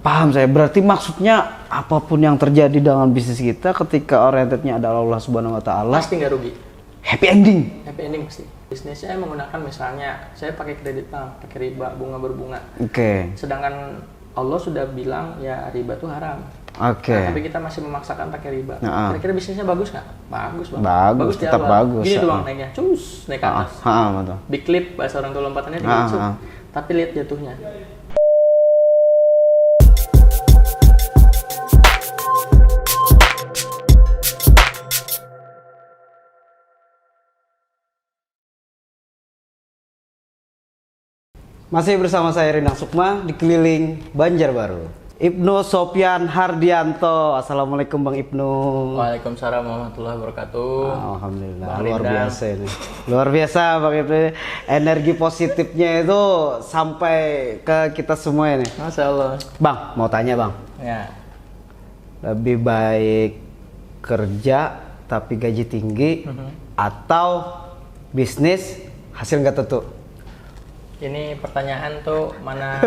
Paham saya. Berarti maksudnya apapun yang terjadi dengan bisnis kita ketika orientednya adalah Allah Subhanahu wa taala, pasti nggak rugi. Happy ending. Happy ending pasti. Bisnisnya menggunakan misalnya saya pakai kredit bank, pakai riba, bunga berbunga. Oke. Sedangkan Allah sudah bilang ya riba itu haram. Oke. Nah, tapi kita masih memaksakan pakai riba. Kira-kira bisnisnya bagus nggak? Bagus banget. Bagus, di tetap awal. bagus. Gini doang naiknya, cus, naik ke atas. Betul. Big clip bahasa orang tua lompatannya di tapi lihat jatuhnya. Masih bersama saya Rindang Sukma di Keliling Banjarbaru. Ibnu Sofyan Hardianto. Assalamualaikum Bang Ibnu. Waalaikumsalam warahmatullahi wabarakatuh. Alhamdulillah, Bang luar Rindang. biasa ini. Luar biasa Bang Ibnu. Energi positifnya itu sampai ke kita semua ini. Masya Allah. Bang, mau tanya Bang. Ya. Lebih baik kerja tapi gaji tinggi atau bisnis hasil nggak tentu? Ini pertanyaan tuh mana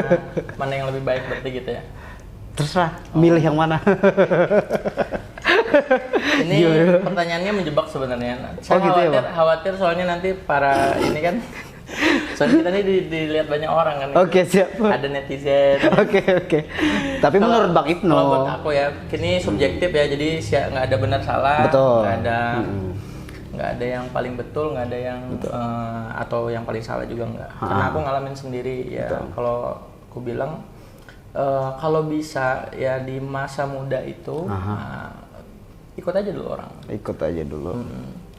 yang lebih baik berarti gitu ya? Terserah, milih yang mana. Ini pertanyaannya menjebak sebenarnya. Saya gitu ya, Bang? khawatir soalnya nanti para ini kan, soalnya kita ini dilihat banyak orang kan. Oke, siap. Ada netizen. Oke. Tapi menurut Bang Ibnu, kalau buat aku ya, ini subjektif ya, jadi nggak ada benar salah, betul. Nggak ada yang paling betul, nggak ada yang atau yang paling salah juga nggak. Karena aku ngalamin sendiri ya. Kalau aku bilang kalau bisa ya di masa muda itu ikut aja dulu orang. Ikut aja dulu.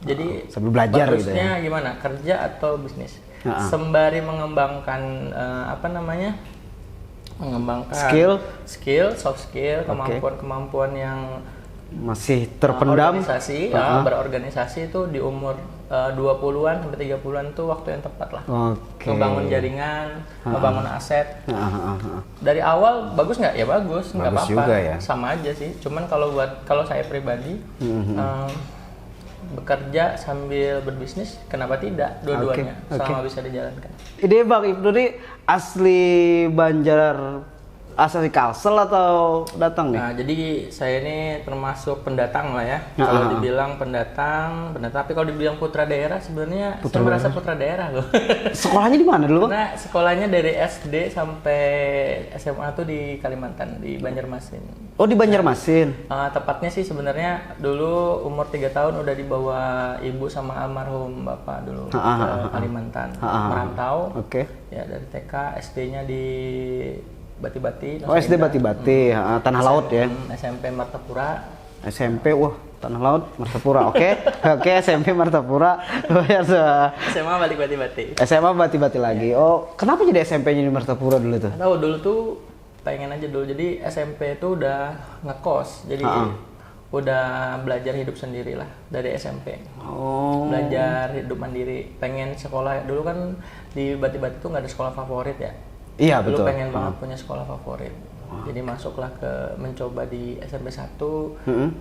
Jadi sambil belajar gitu bagusnya ya. Gimana kerja atau bisnis? Sembari mengembangkan mengembangkan skill, soft skill, kemampuan yang masih terpendam. Berorganisasi itu di umur 20-an sampai 30-an tuh waktu yang tepat lah. Ngebangun jaringan, ngebangun aset. Dari awal bagus nggak? Ya bagus, nggak apa-apa. Ya. Sama aja sih. Cuman kalau saya pribadi bekerja sambil berbisnis, kenapa tidak? Dua-duanya selama bisa dijalankan. Ini Bang Ibnu nih asli Banjar, asli Kalsel atau datang nih? Nah, jadi saya ini termasuk pendatang lah ya. Kalau dibilang pendatang, tapi kalau dibilang putra daerah sebenarnya saya merasa putra daerah loh. Sekolahnya di mana dulu? Karena sekolahnya dari SD sampai SMA tuh di Kalimantan, di Banjarmasin. Oh, di Banjarmasin. Tepatnya sih sebenarnya dulu umur 3 tahun udah dibawa ibu sama almarhum bapak dulu ke Kalimantan. Merantau. Ya dari TK, SD-nya di Bati-Bati. Oh, SD Bati-Bati, Tanah Laut ya. SMP Martapura. SMP, wah Tanah Laut, Martapura. Oke, SMP Martapura. SMA balik Bati-Bati. SMA Bati-Bati lagi. Oh, kenapa jadi SMP-nya di Martapura dulu tuh? Tahu dulu tuh pengen aja dulu. Jadi SMP tuh udah ngekos. Jadi udah belajar hidup sendiri lah dari SMP. Belajar hidup mandiri. Pengen sekolah dulu kan di Bati-Bati tuh nggak ada sekolah favorit ya. Iya, dulu betul. Pengen banget punya sekolah favorit. Jadi masuklah mencoba di SMP 1.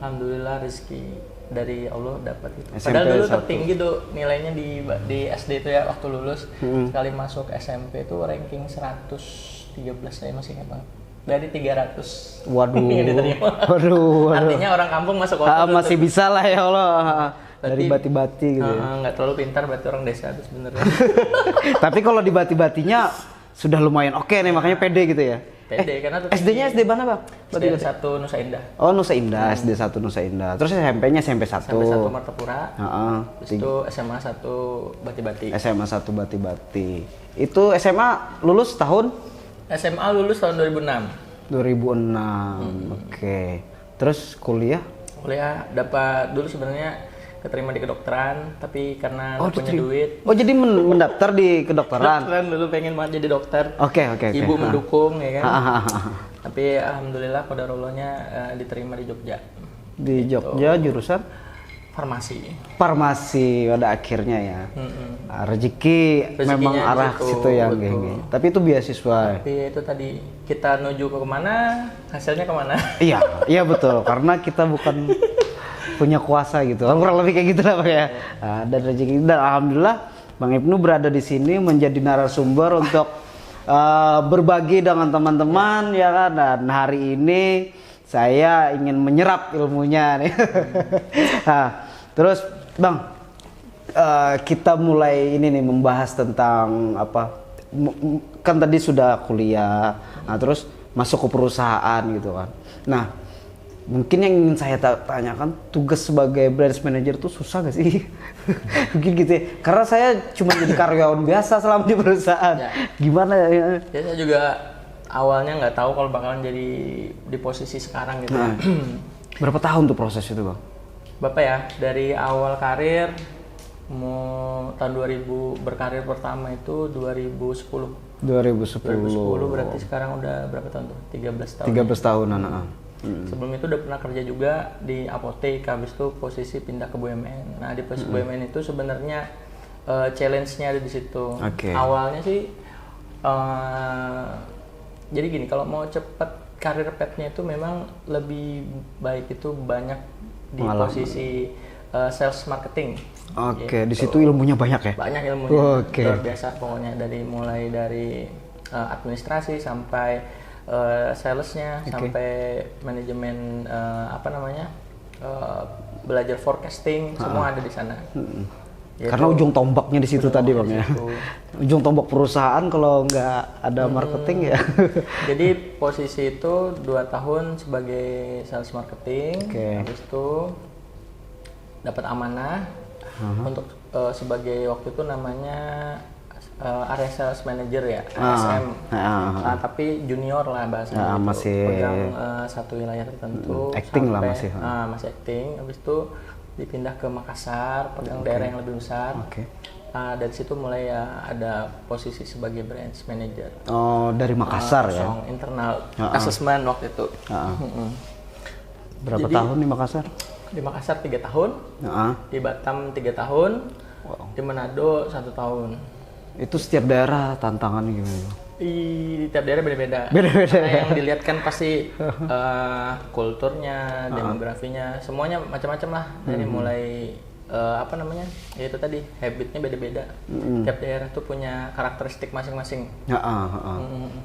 Alhamdulillah rezeki dari Allah dapat itu. Padahal dulu tertinggi tuh nilainya di SD itu ya waktu lulus. Sekali masuk SMP itu ranking 113, saya masih ingat banget. Dari 300. Waduh. Artinya orang kampung masuk kota masih bisa lah ya Allah. Dari Bati-Bati gitu ya. Nggak terlalu pintar berarti orang desa itu sebenarnya. Tapi kalau di Bati-Batinya sudah lumayan oke nih, makanya pede gitu ya. Pede karena SD-nya SD mana, Bang? SD 1 Nusa Indah. Oh, Nusa Indah, SD 1 Nusa Indah. Terus SMP-nya SMP 1. SMP 1 Martapura. Terus itu SMA 1 Bati-Bati. SMA 1 Bati-Bati. Itu SMA lulus tahun? SMA lulus tahun 2006. 2006. Oke. Terus kuliah? Kuliah dapat dulu sebenarnya keterima di kedokteran, tapi karena nggak punya duit. Oh, jadi mendaftar di kedokteran? Kedokteran dulu pengen banget jadi dokter. Oke. Ibu mendukung ya kan. Tapi alhamdulillah qadarullahnya diterima di Jogja. Di Jogja jurusan? Farmasi pada akhirnya ya. Rezeki memang arah ke situ yang gini. Tapi itu beasiswa. Tapi itu tadi kita menuju ke kemana, hasilnya kemana? Iya betul. Karena kita bukan punya kuasa gitu, kurang lebih kayak gitu lah Pak ya. Dan rezeki dan alhamdulillah Bang Ibnu berada di sini menjadi narasumber untuk berbagi dengan teman-teman ya kan, dan hari ini saya ingin menyerap ilmunya nih. Nah, terus Bang, kita mulai ini nih membahas tentang apa? Kan tadi sudah kuliah, nah terus masuk ke perusahaan gitu kan. Nah, mungkin yang ingin saya tanyakan, tugas sebagai branch manager tuh susah gak sih? Mungkin gitu ya. Karena saya cuma jadi karyawan biasa selama di perusahaan. Ya. Gimana ya? Ya saya juga awalnya nggak tahu kalau bakalan jadi di posisi sekarang gitu. Nah, berapa tahun tuh proses itu Bang? Bapak ya, dari awal karir mau tahun 2000 berkarir pertama itu 2010. 2010 berarti sekarang udah berapa tahun tuh? 13 tahun. 13 tahunan. Sebelum itu udah pernah kerja juga di apotek, habis itu posisi pindah ke BUMN. Nah, di posisi BUMN itu sebenarnya challenge-nya ada di situ. Awalnya sih jadi gini, kalau mau cepet karir path-nya itu memang lebih baik itu banyak di posisi sales marketing. Di situ ilmunya banyak ya? Banyak ilmunya, luar biasa pokoknya, mulai dari administrasi sampai salesnya, sampai manajemen belajar forecasting, semua ada di sana. Karena ujung tombaknya di situ tadi Bang ya. Ujung tombak perusahaan kalau nggak ada marketing ya. Jadi posisi itu 2 tahun sebagai sales marketing, habis itu dapat amanah untuk sebagai waktu itu namanya area sales manager ya, ASM. Tapi junior lah bahasanya, masih pegang satu wilayah tertentu. Acting lah masih. Masih acting. Habis itu dipindah ke Makassar, pegang daerah yang lebih besar. Dari situ mulai ya ada posisi sebagai branch manager. Dari Makassar ya? Internal assessment waktu itu. Berapa tahun di Makassar? Di Makassar 3 tahun, di Batam 3 tahun, di Manado 1 tahun. Itu setiap daerah tantangan gimana? Di tiap daerah beda-beda. Yang dilihat kan pasti kulturnya, demografinya, semuanya macam-macam lah. Dari mulai ya itu tadi, habitnya beda-beda. Tiap daerah tuh punya karakteristik masing-masing.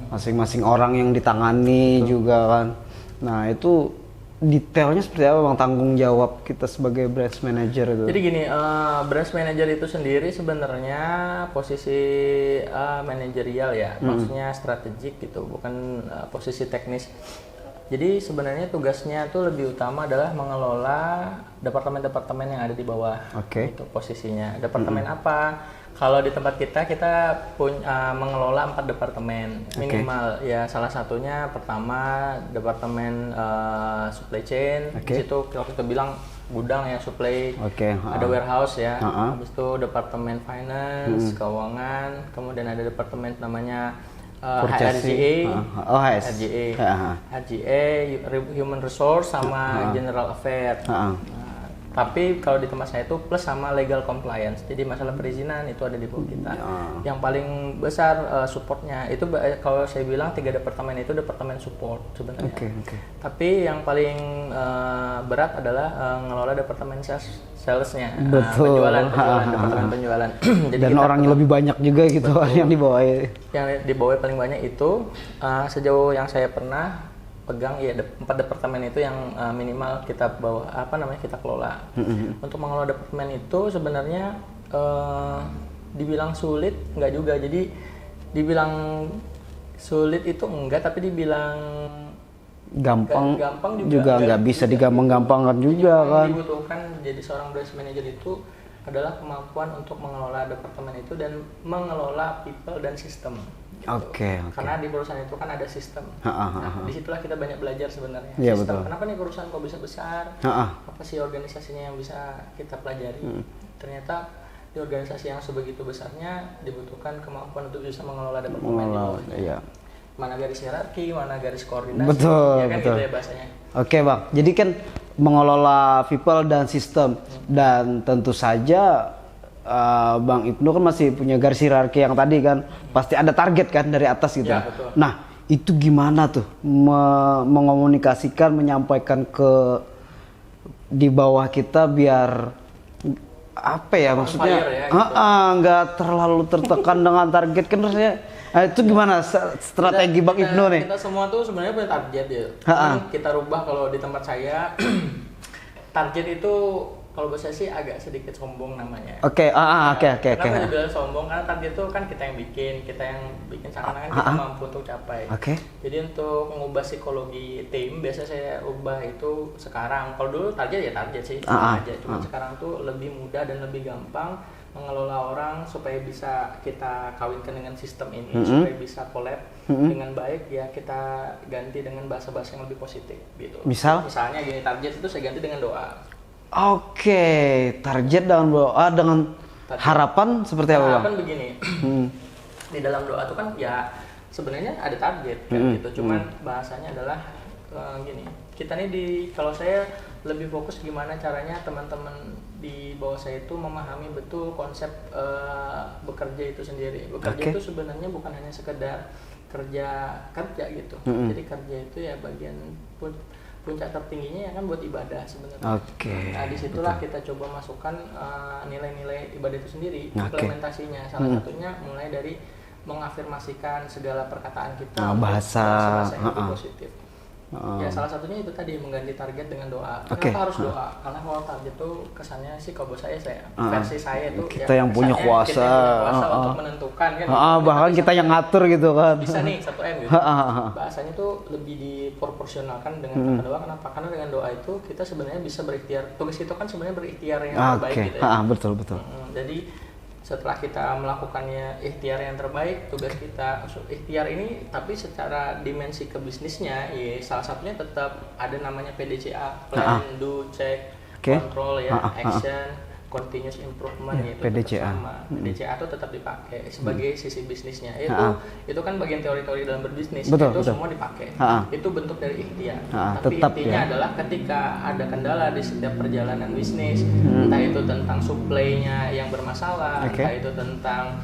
Masing-masing orang yang ditangani juga kan. Nah itu detailnya seperti apa Bang, tanggung jawab kita sebagai branch manager itu? Jadi gini, branch manager itu sendiri sebenarnya posisi manajerial ya, maksudnya strategik gitu, bukan posisi teknis. Jadi sebenarnya tugasnya tuh lebih utama adalah mengelola departemen-departemen yang ada di bawah. Itu posisinya. Departemen apa? Kalau di tempat kita mengelola 4 departemen minimal. Ya salah satunya pertama departemen supply chain. Di situ kita bilang gudang ya, supply. Ada warehouse ya. Habis itu departemen finance, keuangan. Kemudian ada departemen namanya RGA, Human Resource sama General Affairs. Tapi kalau di tempat saya itu plus sama legal compliance, jadi masalah perizinan itu ada di bawah kita. Yang paling besar supportnya itu kalau saya bilang 3 departemen itu departemen support sebenarnya. Tapi yang paling berat adalah ngelola departemen salesnya, penjualan, departemen penjualan. Jadi dan orang yang lebih banyak juga gitu yang di bawah. Yang di bawah paling banyak itu sejauh yang saya pernah pegang ya 4 departemen itu yang minimal kita bawa kita kelola. Untuk mengelola departemen itu sebenarnya dibilang sulit enggak juga. Jadi dibilang sulit itu enggak, tapi dibilang gampang juga enggak bisa digampang-gampangkan juga kan. Yang dibutuhkan jadi seorang branch manager itu adalah kemampuan untuk mengelola departemen itu dan mengelola people dan sistem. Karena di perusahaan itu kan ada sistem. Disitulah kita banyak belajar sebenarnya. Sistem. Kenapa nih perusahaan kok bisa besar? Apa sih organisasinya yang bisa kita pelajari? Ternyata di organisasi yang sebegitu besarnya dibutuhkan kemampuan untuk bisa mengelola departemen itu. Mana garis hierarki, mana garis koordinasi. Ya kan gitu ya bahasanya. Bang. Jadi kan mengelola people dan sistem, dan tentu saja Bang Ibnu kan masih punya garis hierarki yang tadi kan, pasti ada target kan dari atas gitu. Nah itu gimana tuh mengomunikasikan, menyampaikan ke di bawah kita biar apa ya, maksudnya nggak terlalu tertekan dengan target kan. Rasanya Itu gimana strategi Bang Ibnu nih? Kita semua tuh sebenarnya punya target ya. Cuman kita rubah kalau di tempat saya target itu kalau bahasa sih agak sedikit sombong namanya. Oke. Kenapa dibilang sombong? Karena target itu kan kita yang bikin seakan-akan kita mampu untuk capai. Oke. Jadi untuk mengubah psikologi tim biasa saya ubah itu sekarang. Kalau dulu target ya target sih sama aja. Cuma sekarang tuh lebih mudah dan lebih gampang mengelola orang supaya bisa kita kawinkan dengan sistem ini, supaya bisa collab dengan baik, ya kita ganti dengan bahasa-bahasa yang lebih positif gitu. Misalnya gini, target itu saya ganti dengan doa. Oke, target dengan doa, dengan harapan seperti apa? Harapan begini, di dalam doa itu kan ya sebenarnya ada target kan gitu, cuman bahasanya adalah gini, kita nih kalau saya lebih fokus gimana caranya teman-teman di bawah saya itu memahami betul konsep bekerja itu sendiri. Bekerja itu sebenarnya bukan hanya sekedar kerja gitu. Jadi kerja itu ya bagian puncak tertingginya ya kan buat ibadah sebenarnya. Nah disitulah kita coba masukkan nilai-nilai ibadah itu sendiri, implementasinya. Salah satunya mulai dari mengafirmasikan segala perkataan kita, bahasa yang lebih positif. Ya salah satunya itu tadi mengganti target dengan doa. Kenapa harus doa? Karena kalau target itu kesannya sih kalau saya versi saya itu kita yang punya kuasa, untuk menentukan kan. Bahkan kita yang ngatur gitu kan. Bisa nih 1M gitu. Bahasanya tuh lebih diproporsionalkan dengan kata doa. Kenapa? Karena dengan doa itu kita sebenarnya bisa berikhtiar. Tugas itu kan sebenarnya berikhtiar yang terbaik gitu ya. Betul. Jadi setelah kita melakukannya ikhtiar yang terbaik, tugas kita ikhtiar ini tapi secara dimensi ke bisnisnya ya salah satunya tetap ada namanya PDCA, plan, do, check, control ya, action, continuous improvement ya, itu PDCA. Sama. PDCA itu tetap dipakai sebagai sisi bisnisnya. Itu kan bagian teori-teori dalam berbisnis. Betul. Semua dipakai. Itu bentuk dari ikhtiar. Tapi intinya adalah ketika ada kendala di setiap perjalanan bisnis, entah itu tentang supply-nya yang bermasalah, entah itu tentang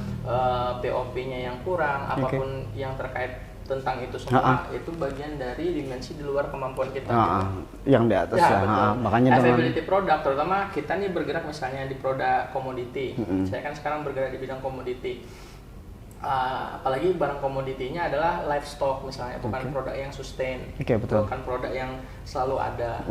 POP-nya yang kurang, apapun yang terkait tentang itu semua, itu bagian dari dimensi di luar kemampuan kita. Yang di atas makanya availability produk, terutama kita nih bergerak misalnya di produk komoditi. Saya kan sekarang bergerak di bidang komoditi. Apalagi barang komoditinya adalah livestock misalnya, bukan produk yang sustain, bukan produk yang selalu ada.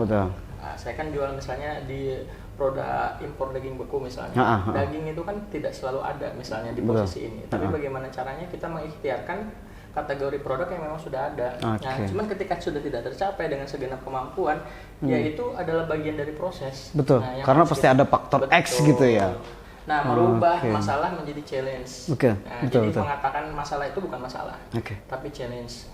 Saya kan jual misalnya di produk impor daging beku misalnya. Daging itu kan tidak selalu ada misalnya di posisi ini. Tapi bagaimana caranya kita mengikhtiarkan kategori produk yang memang sudah ada. Nah, cuman ketika sudah tidak tercapai dengan segenap kemampuan, ya itu adalah bagian dari proses. Betul. Nah, karena pasti ada faktor X gitu ya. Nah, merubah masalah menjadi challenge. Jadi mengatakan masalah itu bukan masalah, tapi challenge.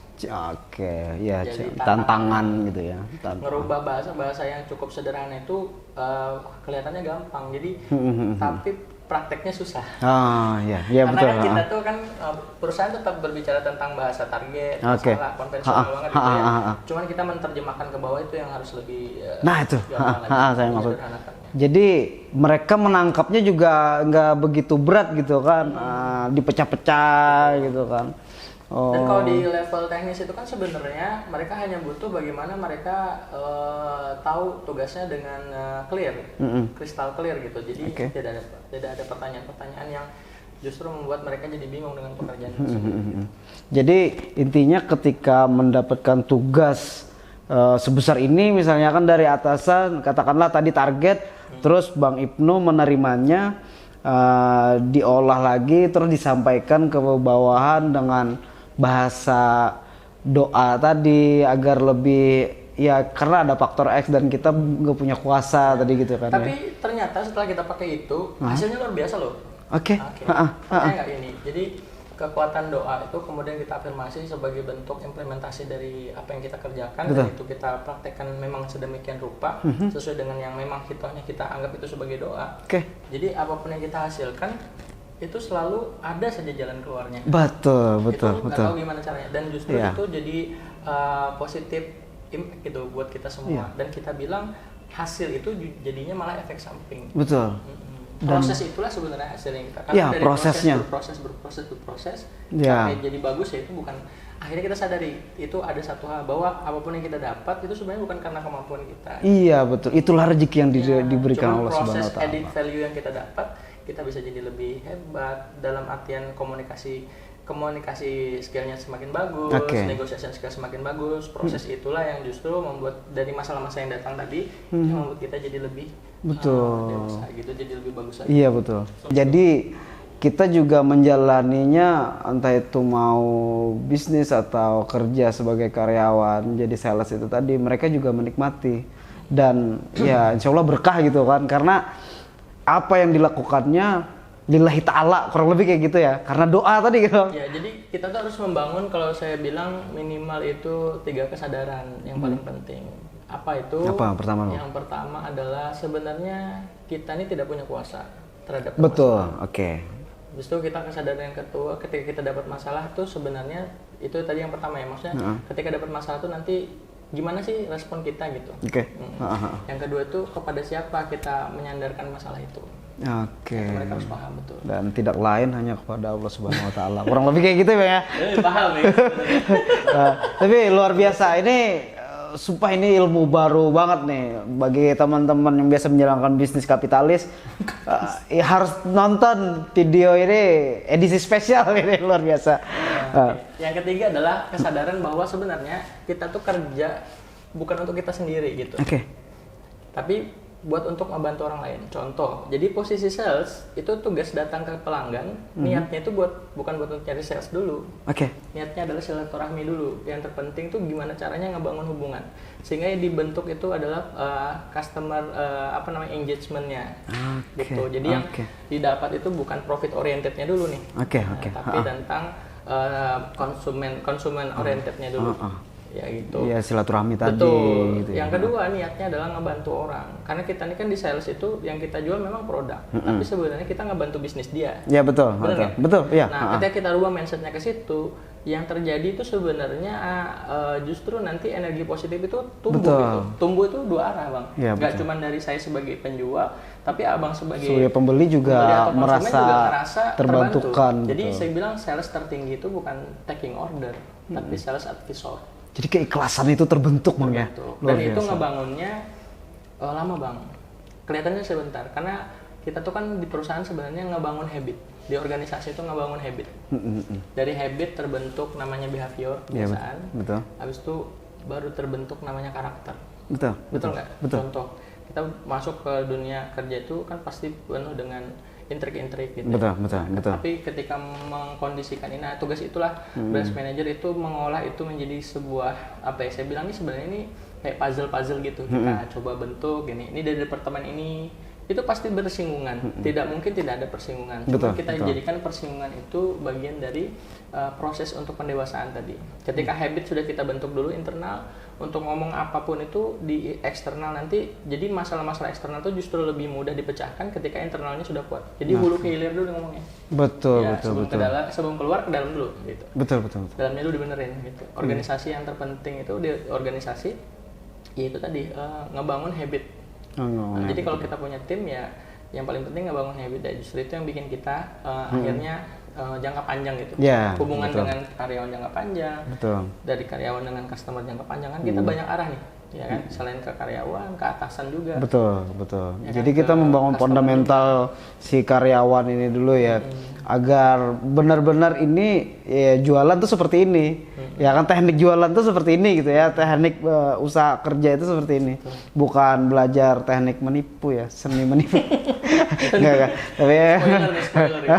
Tantangan gitu ya. Merubah bahasa yang cukup sederhana itu kelihatannya gampang. Jadi tapi prakteknya susah. Karena betul. Kan kita tuh kan perusahaan tetap berbicara tentang bahasa target, masalah konvensional banget gitu ya. Cuman kita menerjemahkan ke bawah itu yang harus lebih saya maksud. Jadi mereka menangkapnya juga nggak begitu berat gitu kan, dipecah-pecah gitu kan. Dan kalau di level teknis itu kan sebenarnya mereka hanya butuh bagaimana mereka tahu tugasnya dengan clear, kristal clear gitu. Jadi tidak ada pertanyaan-pertanyaan yang justru membuat mereka jadi bingung dengan pekerjaan tersebut. Jadi intinya ketika mendapatkan tugas sebesar ini, misalnya kan dari atasan, katakanlah tadi target, terus Bang Ibnu menerimanya, diolah lagi, terus disampaikan ke bawahan dengan bahasa doa tadi agar lebih ya karena ada faktor X dan kita nggak punya kuasa tadi gitu kan. Tapi ternyata setelah kita pakai itu hasilnya luar biasa loh. Nggak ini. Jadi kekuatan doa itu kemudian kita afirmasi sebagai bentuk implementasi dari apa yang kita kerjakan. Dan itu kita praktekkan memang sedemikian rupa sesuai dengan yang memang hitungnya kita anggap itu sebagai doa. Jadi apapun yang kita hasilkan itu selalu ada saja jalan keluarnya. Betul. Nggak tahu gimana caranya, dan justru itu jadi positif impact gitu buat kita semua. Dan kita bilang hasil itu jadinya malah efek samping. Proses itulah sebenarnya hasil yang kita dari prosesnya. berproses sampai jadi bagus, ya itu bukan akhirnya kita sadari itu ada satu hal bahwa apapun yang kita dapat itu sebenarnya bukan karena kemampuan kita. Betul. Itulah rezeki yang diberikan Allah Subhanahu wa taala. Proses added value yang kita dapat, kita bisa jadi lebih hebat dalam artian komunikasi komunikasi skillnya semakin bagus, negotiation skill semakin bagus, proses itulah yang justru membuat dari masalah-masalah yang datang tadi yang membuat kita jadi lebih dewasa gitu, jadi lebih bagus lagi. Iya betul. Jadi kita juga menjalaninya entah itu mau bisnis atau kerja sebagai karyawan, jadi sales itu tadi mereka juga menikmati dan ya insya Allah berkah gitu kan, karena apa yang dilakukannya lillahi ta'ala, kurang lebih kayak gitu ya, karena doa tadi gitu. Ya, jadi kita tuh harus membangun, kalau saya bilang minimal itu 3 kesadaran yang paling penting. Apa itu? Apa pertama? Yang pertama adalah sebenarnya kita ini tidak punya kuasa terhadap betul, masalah. oke. Habis itu kita kesadaran yang kedua, ketika kita dapat masalah tuh sebenarnya itu tadi yang pertama ya, maksudnya ketika dapat masalah tuh nanti gimana sih respon kita gitu. Oke. Yang kedua itu kepada siapa kita menyandarkan masalah itu. Oke. Mereka harus paham betul. Dan tidak lain hanya kepada Allah Subhanahu Wa Taala. Kurang lebih kayak gitu ya. Paham ya. Tapi luar biasa ini. Sumpah ini ilmu baru banget nih bagi teman-teman yang biasa menjalankan bisnis kapitalis. Ya harus nonton video ini, edisi spesial ini luar biasa. Yang ketiga adalah kesadaran bahwa sebenarnya kita tuh kerja bukan untuk kita sendiri gitu. Oke. Tapi buat untuk membantu orang lain. Contoh, jadi posisi sales itu tugas datang ke pelanggan, niatnya itu bukan buat untuk cari sales dulu. Oke. Niatnya adalah silaturahmi dulu. Yang terpenting tuh gimana caranya ngebangun hubungan. Sehingga yang dibentuk itu adalah customer engagement-nya. Gitu. Jadi yang didapat itu bukan profit oriented-nya dulu nih. Tapi tentang konsumen oriented-nya dulu. Ya gitu. Iya, silaturahmi tadi. Betul. Gitu, yang kedua niatnya adalah ngebantu orang. Karena kita ini kan di sales itu yang kita jual memang produk, tapi sebenarnya kita ngebantu bisnis dia. Iya betul. Betul. Iya. Nah, ketika kita rubah mindsetnya ke situ, yang terjadi itu sebenarnya justru nanti energi positif itu tumbuh. Gitu. Tumbuh itu 2 arah, Bang. Ya, Gak cuma dari saya sebagai penjual, tapi abang sebagai pembeli juga merasa terbantukan. Jadi saya bilang sales tertinggi itu bukan taking order, tapi sales advisor. Jadi keikhlasan itu terbentuk, Bang ya. Dan itu ngebangunnya lama, Bang. Kelihatannya sebentar karena kita tuh kan di perusahaan sebenarnya ngebangun habit. Di organisasi itu ngebangun habit. Dari habit terbentuk namanya behavior, kebiasaan. Ya, betul. Habis itu baru terbentuk namanya karakter. Betul Nggak? Contoh, kita masuk ke dunia kerja itu kan pasti penuh dengan intrik-intrik gitu. Betul. Tapi ketika mengkondisikan ini, nah tugas itulah branch manager itu mengolah itu menjadi sebuah saya bilang ini sebenarnya ini kayak puzzle gitu. Kita coba bentuk ini dari departemen ini itu pasti bersinggungan. Tidak mungkin tidak ada persinggungan. Cuma kita jadikan persinggungan itu bagian dari proses untuk pendewasaan tadi. Ketika habit sudah kita bentuk dulu internal, untuk ngomong apapun itu di eksternal nanti, jadi masalah-masalah eksternal itu justru lebih mudah dipecahkan ketika internalnya sudah kuat. Jadi hulu ke hilir dulu ngomongnya. Betul. Sebelum keluar ke dalam dulu gitu. Betul. Dalamnya dulu dibenerin gitu. Organisasi yang terpenting itu di organisasi yaitu tadi ngebangun habit. Jadi kalau kita punya tim ya yang paling penting ngebangun habit, justru itu yang bikin kita akhirnya jangka panjang gitu. Hubungan dengan karyawan jangka panjang. Dari karyawan dengan customer jangka panjang kan kita banyak arah nih. Ya kan, selain ke karyawan, ke atasan juga. Betul. Ya jadi kan, kita membangun fundamental si karyawan ini dulu ya, agar benar-benar ini ya, jualan tuh seperti ini. Ya kan, teknik jualan tuh seperti ini gitu ya, teknik usaha kerja itu seperti ini. Bukan belajar teknik menipu ya, seni menipu. Enggak. Tapi spoiler ya.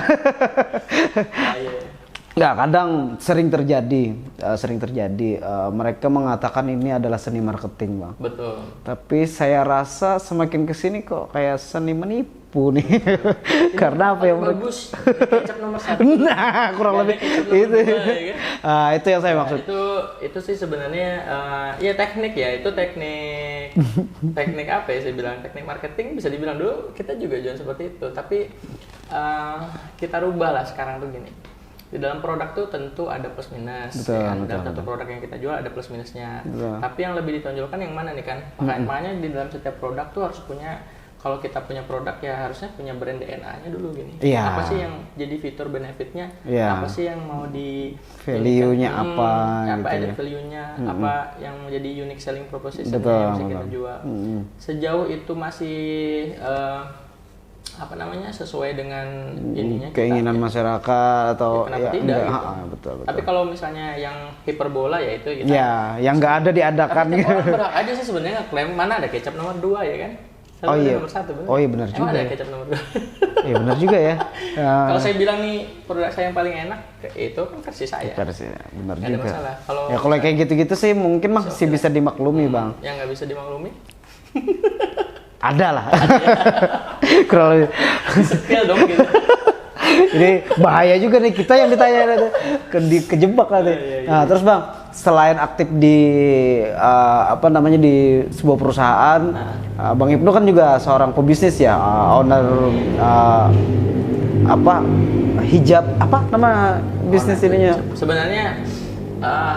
Nggak, kadang sering terjadi mereka mengatakan ini adalah seni marketing, Bang. Betul. Tapi saya rasa semakin kesini kok kayak seni menipu nih. Karena apa yang bagus kecap nomor 1. Nah, kurang lebih itu. Itu yang saya maksud. Itu sih sebenarnya ya teknik ya, itu teknik apa ya saya bilang, teknik marketing bisa dibilang dulu kita juga jualan seperti itu. Tapi kita rubah lah sekarang tuh gini. Di dalam produk tuh tentu ada plus minus, dalam satu produk yang kita jual ada plus minusnya. Tapi yang lebih ditonjolkan yang mana nih kan? Makanya di dalam setiap produk tuh harus punya, kalau kita punya produk ya harusnya punya brand DNA-nya dulu gini. Apa sih yang jadi fitur benefitnya? Apa sih yang mau di value-nya apa ada value-nya, apa yang menjadi unique selling proposition yang bisa kita jual. Sejauh itu masih apa namanya sesuai dengan ininya keinginan kita, masyarakat atau kenapa tidak gitu. Betul. Tapi kalau misalnya yang hiperbola ya itu kita yang nggak ada diadakan tapi gitu. orang berhak aja sih sebenarnya klaim mana ada kecap nomor 2 ya kan. Oh iya. Nomor 1 benar. Oh iya benar juga. Ada kecap nomor 2. Iya benar juga ya. Kalau saya bilang nih produk saya yang paling enak itu kan versi saya. Versi benar juga. Ada masalah. Kalau kayak gitu-gitu sih mungkin masih bisa dimaklumi, Bang. Yang nggak bisa dimaklumi? Ada lah. Kurang lebih. Setel dong gitu. Ini bahaya juga nih kita yang ditanya kejebak nanti. Nah, terus Bang, selain aktif di di sebuah perusahaan, Bang Ibnu kan juga seorang pebisnis ya, owner hijab, apa nama bisnis ininya? Sebenarnya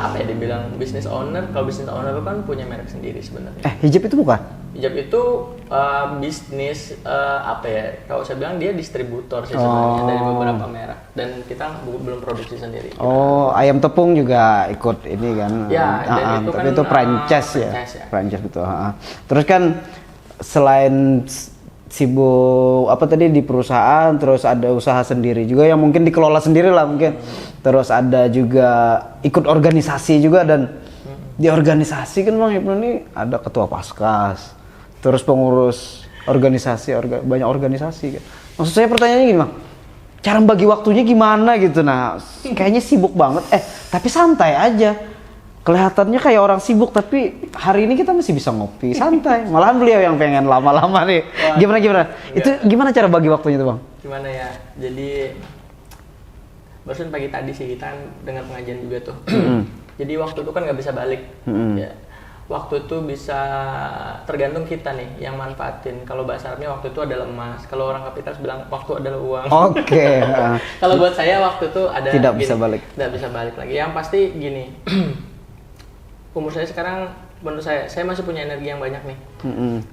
apa ya dibilang bisnis owner, kalau bisnis owner itu kan punya merek sendiri sebenarnya. Hijab itu bukan? Hijab itu bisnis kalau saya bilang dia distributor sih sebenarnya dari beberapa merek dan kita belum produksi sendiri. Ayam tepung juga ikut ini kan? Ya, dan itu tapi kan itu franchise ya? Franchise betul. Terus kan selain sibuk di perusahaan, terus ada usaha sendiri juga yang mungkin dikelola sendiri lah mungkin. Terus ada juga ikut organisasi juga dan di organisasi kan Bang Ibnu ini ada ketua Paskas, terus pengurus organisasi banyak organisasi kan. Maksud saya pertanyaannya gini Bang, cara bagi waktunya gimana gitu? Nah kayaknya sibuk banget, tapi santai aja. Kelihatannya kayak orang sibuk tapi hari ini kita masih bisa ngopi santai. Malahan beliau yang pengen lama-lama nih. Gimana? Itu gimana cara bagi waktunya tuh Bang? Gimana ya? Jadi barusan pagi tadi sih kita dengan pengajian juga tuh. Jadi waktu itu kan nggak bisa balik. Ya. Waktu itu bisa tergantung kita nih yang manfaatin. Kalau bahasa Arabnya waktu itu adalah emas. Kalau orang kapitalis bilang waktu adalah uang. Oke. Kalau buat saya waktu itu ada tidak bisa balik. Tidak bisa balik lagi. Yang pasti gini. Umur saya sekarang menurut saya masih punya energi yang banyak nih.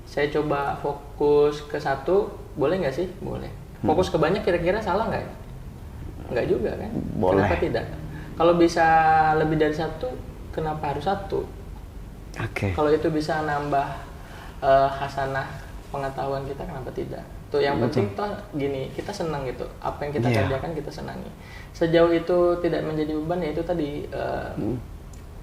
Saya coba fokus ke satu, boleh nggak sih? Boleh. Fokus ke banyak kira-kira salah nggak? Nggak juga kan? Boleh. Kenapa tidak? Kalau bisa lebih dari satu, kenapa harus satu? Oke. Kalau itu bisa nambah hasanah pengetahuan kita, kenapa tidak? Tuh yang penting toh gini, kita senang gitu. Apa yang kita kerjakan kita senangi. Sejauh itu tidak menjadi beban ya itu tadi.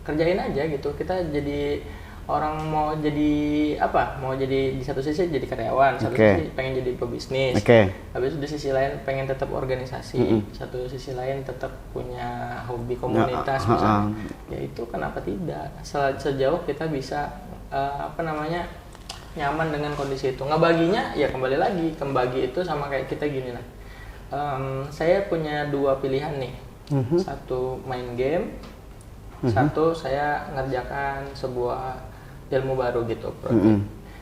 Kerjain aja gitu. Kita jadi orang mau jadi apa? Mau jadi di satu sisi jadi karyawan, satu sisi pengen jadi pebisnis. Habis itu di sisi lain pengen tetap organisasi, satu sisi lain tetap punya hobi komunitas misalnya. Ya itu kenapa tidak? Sejauh kita bisa nyaman dengan kondisi itu. Ngebaginya ya kembali lagi, kembagi itu sama kayak kita gini lah. Saya punya dua pilihan nih. Satu main game, satu saya ngerjakan sebuah ilmu baru gitu, project.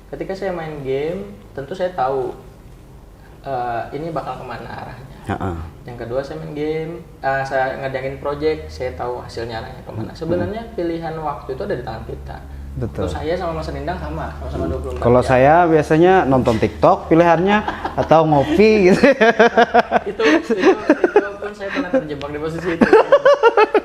Ketika saya main game, tentu saya tahu ini bakal kemana arahnya. Yang kedua saya main game, saya ngerjain project, saya tahu hasilnya arahnya kemana. Sebenarnya pilihan waktu itu ada di tangan kita. Betul. Terus saya sama Mas Rindang sama-sama 24 Kalau saya biasanya nonton TikTok pilihannya atau ngopi gitu. itu pun saya pernah terjebak di posisi itu.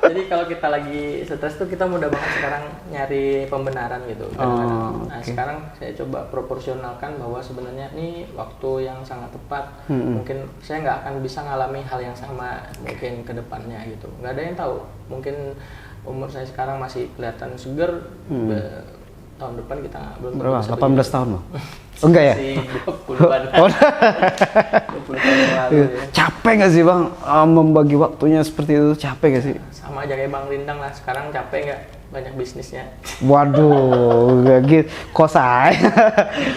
Jadi kalau kita lagi stres tuh kita mudah banget sekarang nyari pembenaran gitu. Nah sekarang saya coba proporsionalkan bahwa sebenarnya ini waktu yang sangat tepat. Mungkin saya nggak akan bisa ngalami hal yang sama mungkin ke depannya gitu. Nggak ada yang tahu. Mungkin umur saya sekarang masih kelihatan seger. Tahun depan kita belum berapa? 18 tahun loh. Enggak ya? 20 tahun yang lalu ya. Capek nggak sih Bang membagi waktunya seperti itu? Capek nggak sih? Sama aja kayak Bang Rindang lah. Sekarang capek nggak? Banyak bisnisnya. Waduh, gak gitu. Kok saya?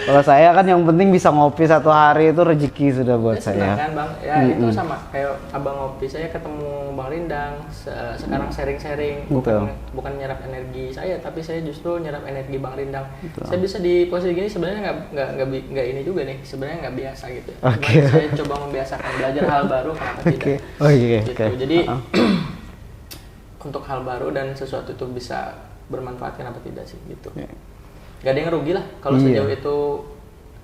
Kalau saya kan yang penting bisa ngopi satu hari itu rezeki sudah buat saya. Kan Bang, ya itu sama kayak Abang ngopi. Saya ketemu Bang Rindang, sekarang sharing-sharing. Bukan nyerap energi saya, tapi saya justru nyerap energi Bang Rindang. Betul. Saya bisa di posisi gini sebenarnya nggak ini juga nih. Sebenarnya nggak biasa gitu. Saya coba membiasakan belajar hal baru, kenapa tidak? Gitu. Jadi untuk hal baru dan sesuatu itu bisa bermanfaat kenapa tidak sih gitu. Gak ada yang rugi lah kalau sejauh itu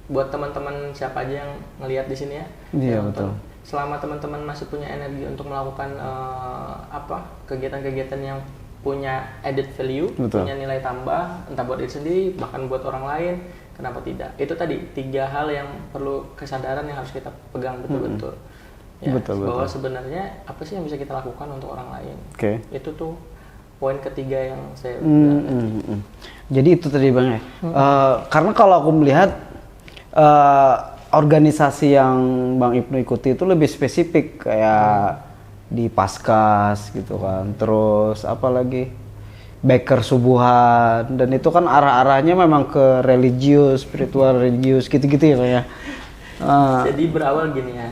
buat teman-teman siapa aja yang ngelihat di sini ya. Iya betul. Selama teman-teman masih punya energi untuk melakukan kegiatan-kegiatan yang punya added value, Betul. punya nilai tambah, entah buat diri sendiri, bahkan buat orang lain, kenapa tidak? Itu tadi 3 hal yang perlu kesadaran yang harus kita pegang betul-betul. Ya, bahwa sebenarnya apa sih yang bisa kita lakukan untuk orang lain? Itu tuh poin ketiga yang saya bilang. Jadi itu tadi Bang ya. Karena kalau aku melihat organisasi yang Bang Ibnu ikuti itu lebih spesifik kayak di Paskas gitu kan, terus apa lagi Baker Subuhan, dan itu kan arah-arahnya memang ke religius, spiritual religius gitu-gitu ya Pak ya. Jadi berawal gini ya,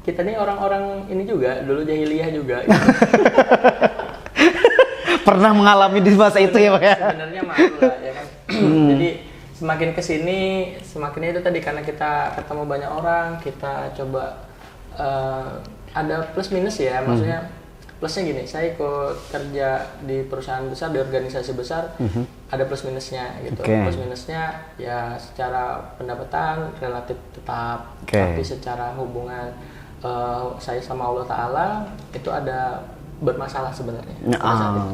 kita nih orang-orang ini juga dulu jahiliyah juga gitu. Pernah mengalami di masa itu ya Pak ya. Sebenarnya malu lah ya kan. Jadi semakin kesini semakin itu tadi, karena kita ketemu banyak orang, kita coba ada plus minus ya, maksudnya plusnya gini, saya ikut kerja di perusahaan besar, di organisasi besar, ada plus minusnya gitu. Plus minusnya ya secara pendapatan relatif tetap, tapi secara hubungan saya sama Allah Ta'ala itu ada bermasalah sebenarnya.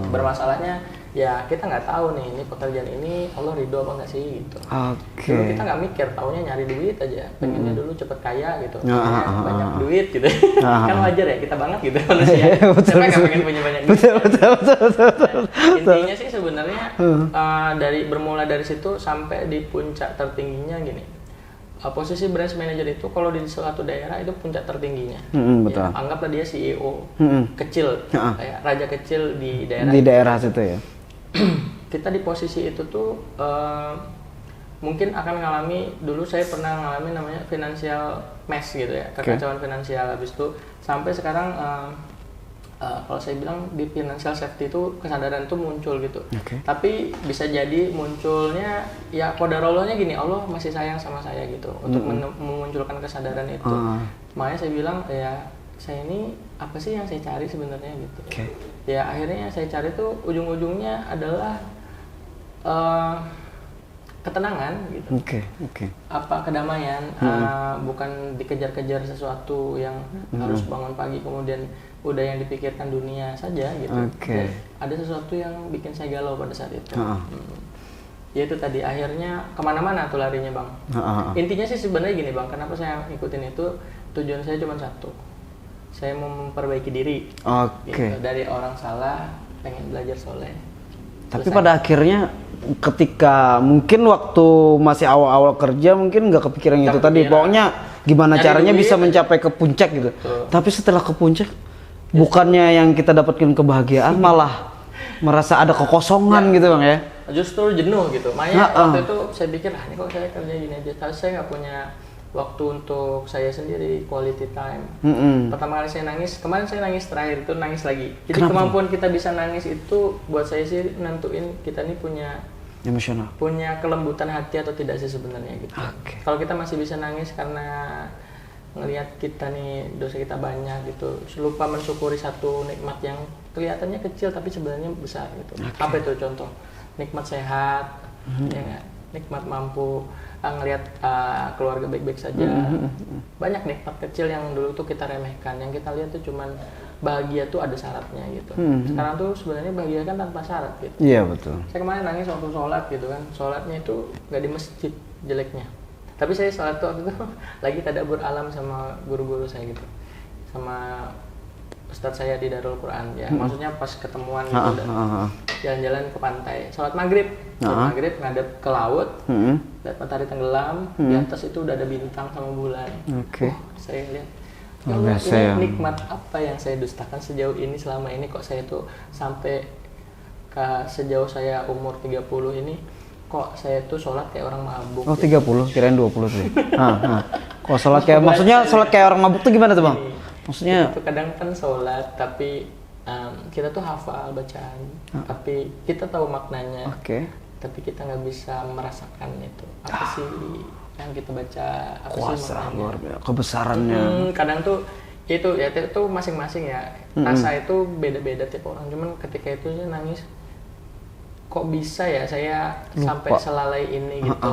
Bermasalahnya ya kita nggak tahu nih, ini pekerjaan ini Allah ridho apa nggak sih gitu. Dulu kita nggak mikir, taunya nyari duit aja, pengennya dulu cepet kaya gitu, banyak duit gitu. Kan wajar ya, kita banget gitu manusia. Siapa nggak pengen punya banyak duit? Betul. Intinya sih sebenarnya bermula dari situ sampai di puncak tertingginya gini. Posisi branch manager itu kalau di suatu daerah itu puncak tertingginya. Ya, anggaplah dia CEO kecil, kayak raja kecil di daerah. Di daerah situ ya. Kita di posisi itu tuh mungkin akan ngalami, dulu saya pernah ngalami namanya financial mess gitu ya, kekacauan finansial. Habis itu sampai sekarang kalau saya bilang di financial safety itu kesadaran itu muncul gitu. Tapi bisa jadi munculnya ya qadarallahnya gini, Allah masih sayang sama saya gitu untuk memunculkan kesadaran itu. Makanya saya bilang ya, saya ini apa sih yang saya cari sebenarnya gitu. Ya akhirnya yang saya cari tuh ujung-ujungnya adalah ketenangan gitu. Apa kedamaian, bukan dikejar-kejar sesuatu yang harus bangun pagi kemudian udah yang dipikirkan dunia saja gitu. Ada sesuatu yang bikin saya galau pada saat itu. Ya itu tadi, akhirnya kemana-mana tuh larinya Bang. Intinya sih sebenarnya gini Bang, kenapa saya ngikutin itu, tujuan saya cuma satu, saya mau memperbaiki diri. Gitu. Dari orang salah pengen belajar soleh. Tapi pada akhirnya ketika mungkin waktu masih awal-awal kerja mungkin nggak kepikiran itu tadi, pokoknya gimana caranya bisa mencapai ke puncak gitu. Tapi setelah ke puncak, bukannya yang kita dapatkan kebahagiaan, malah merasa ada kekosongan gitu Bang ya. Justru jenuh gitu. Makanya waktu itu saya pikir, ini kok saya kerja gini aja, tapi saya nggak punya waktu untuk saya sendiri, quality time. Pertama kali saya nangis, kemarin saya nangis terakhir itu nangis lagi. Jadi kemampuan kita bisa nangis itu buat saya sih nentuin kita nih punya emosional, punya kelembutan hati atau tidak sih sebenarnya gitu. Kalau kita masih bisa nangis karena ngelihat kita nih dosa kita banyak gitu, lupa mensyukuri satu nikmat yang kelihatannya kecil tapi sebenarnya besar gitu. Apa itu contoh? Nikmat sehat, ya gak? Nikmat mampu ngelihat keluarga baik-baik saja. Banyak nikmat kecil yang dulu tuh kita remehkan, yang kita lihat tuh cuman bahagia tuh ada syaratnya gitu. Sekarang tuh sebenarnya bahagia kan tanpa syarat gitu. Iya betul. Saya kemarin nangis waktu sholat gitu kan, sholatnya itu nggak di masjid jeleknya. Tapi saya sholat tuh waktu itu lagi tadabbur alam sama guru-guru saya gitu, sama ustadz saya di Darul Quran ya. Maksudnya pas ketemuan gitu, jalan-jalan ke pantai, sholat maghrib. Maghrib ngadep ke laut, lihat matahari tenggelam, di atas itu udah ada bintang sama bulan. Saya lihat, ya Allah, ini nikmat apa yang saya dustakan sejauh ini, selama ini kok saya tuh sampai ke sejauh saya umur 30 ini, kok saya tuh sholat kayak orang mabuk. 30, kirain 20 sih. Kok sholat kayak, maksudnya sholat kayak orang mabuk tuh gimana tuh Bang? Maksudnya itu kadang kan sholat tapi kita tuh hafal bacaan, tapi kita tahu maknanya, tapi kita nggak bisa merasakan itu apa sih yang kita baca, apa kuasa, sih maknanya, kebesarannya. Kadang tuh itu ya itu masing-masing ya, rasa itu beda-beda tiap orang. Cuman ketika itu saya nangis, kok bisa ya saya sampai selalai ini gitu.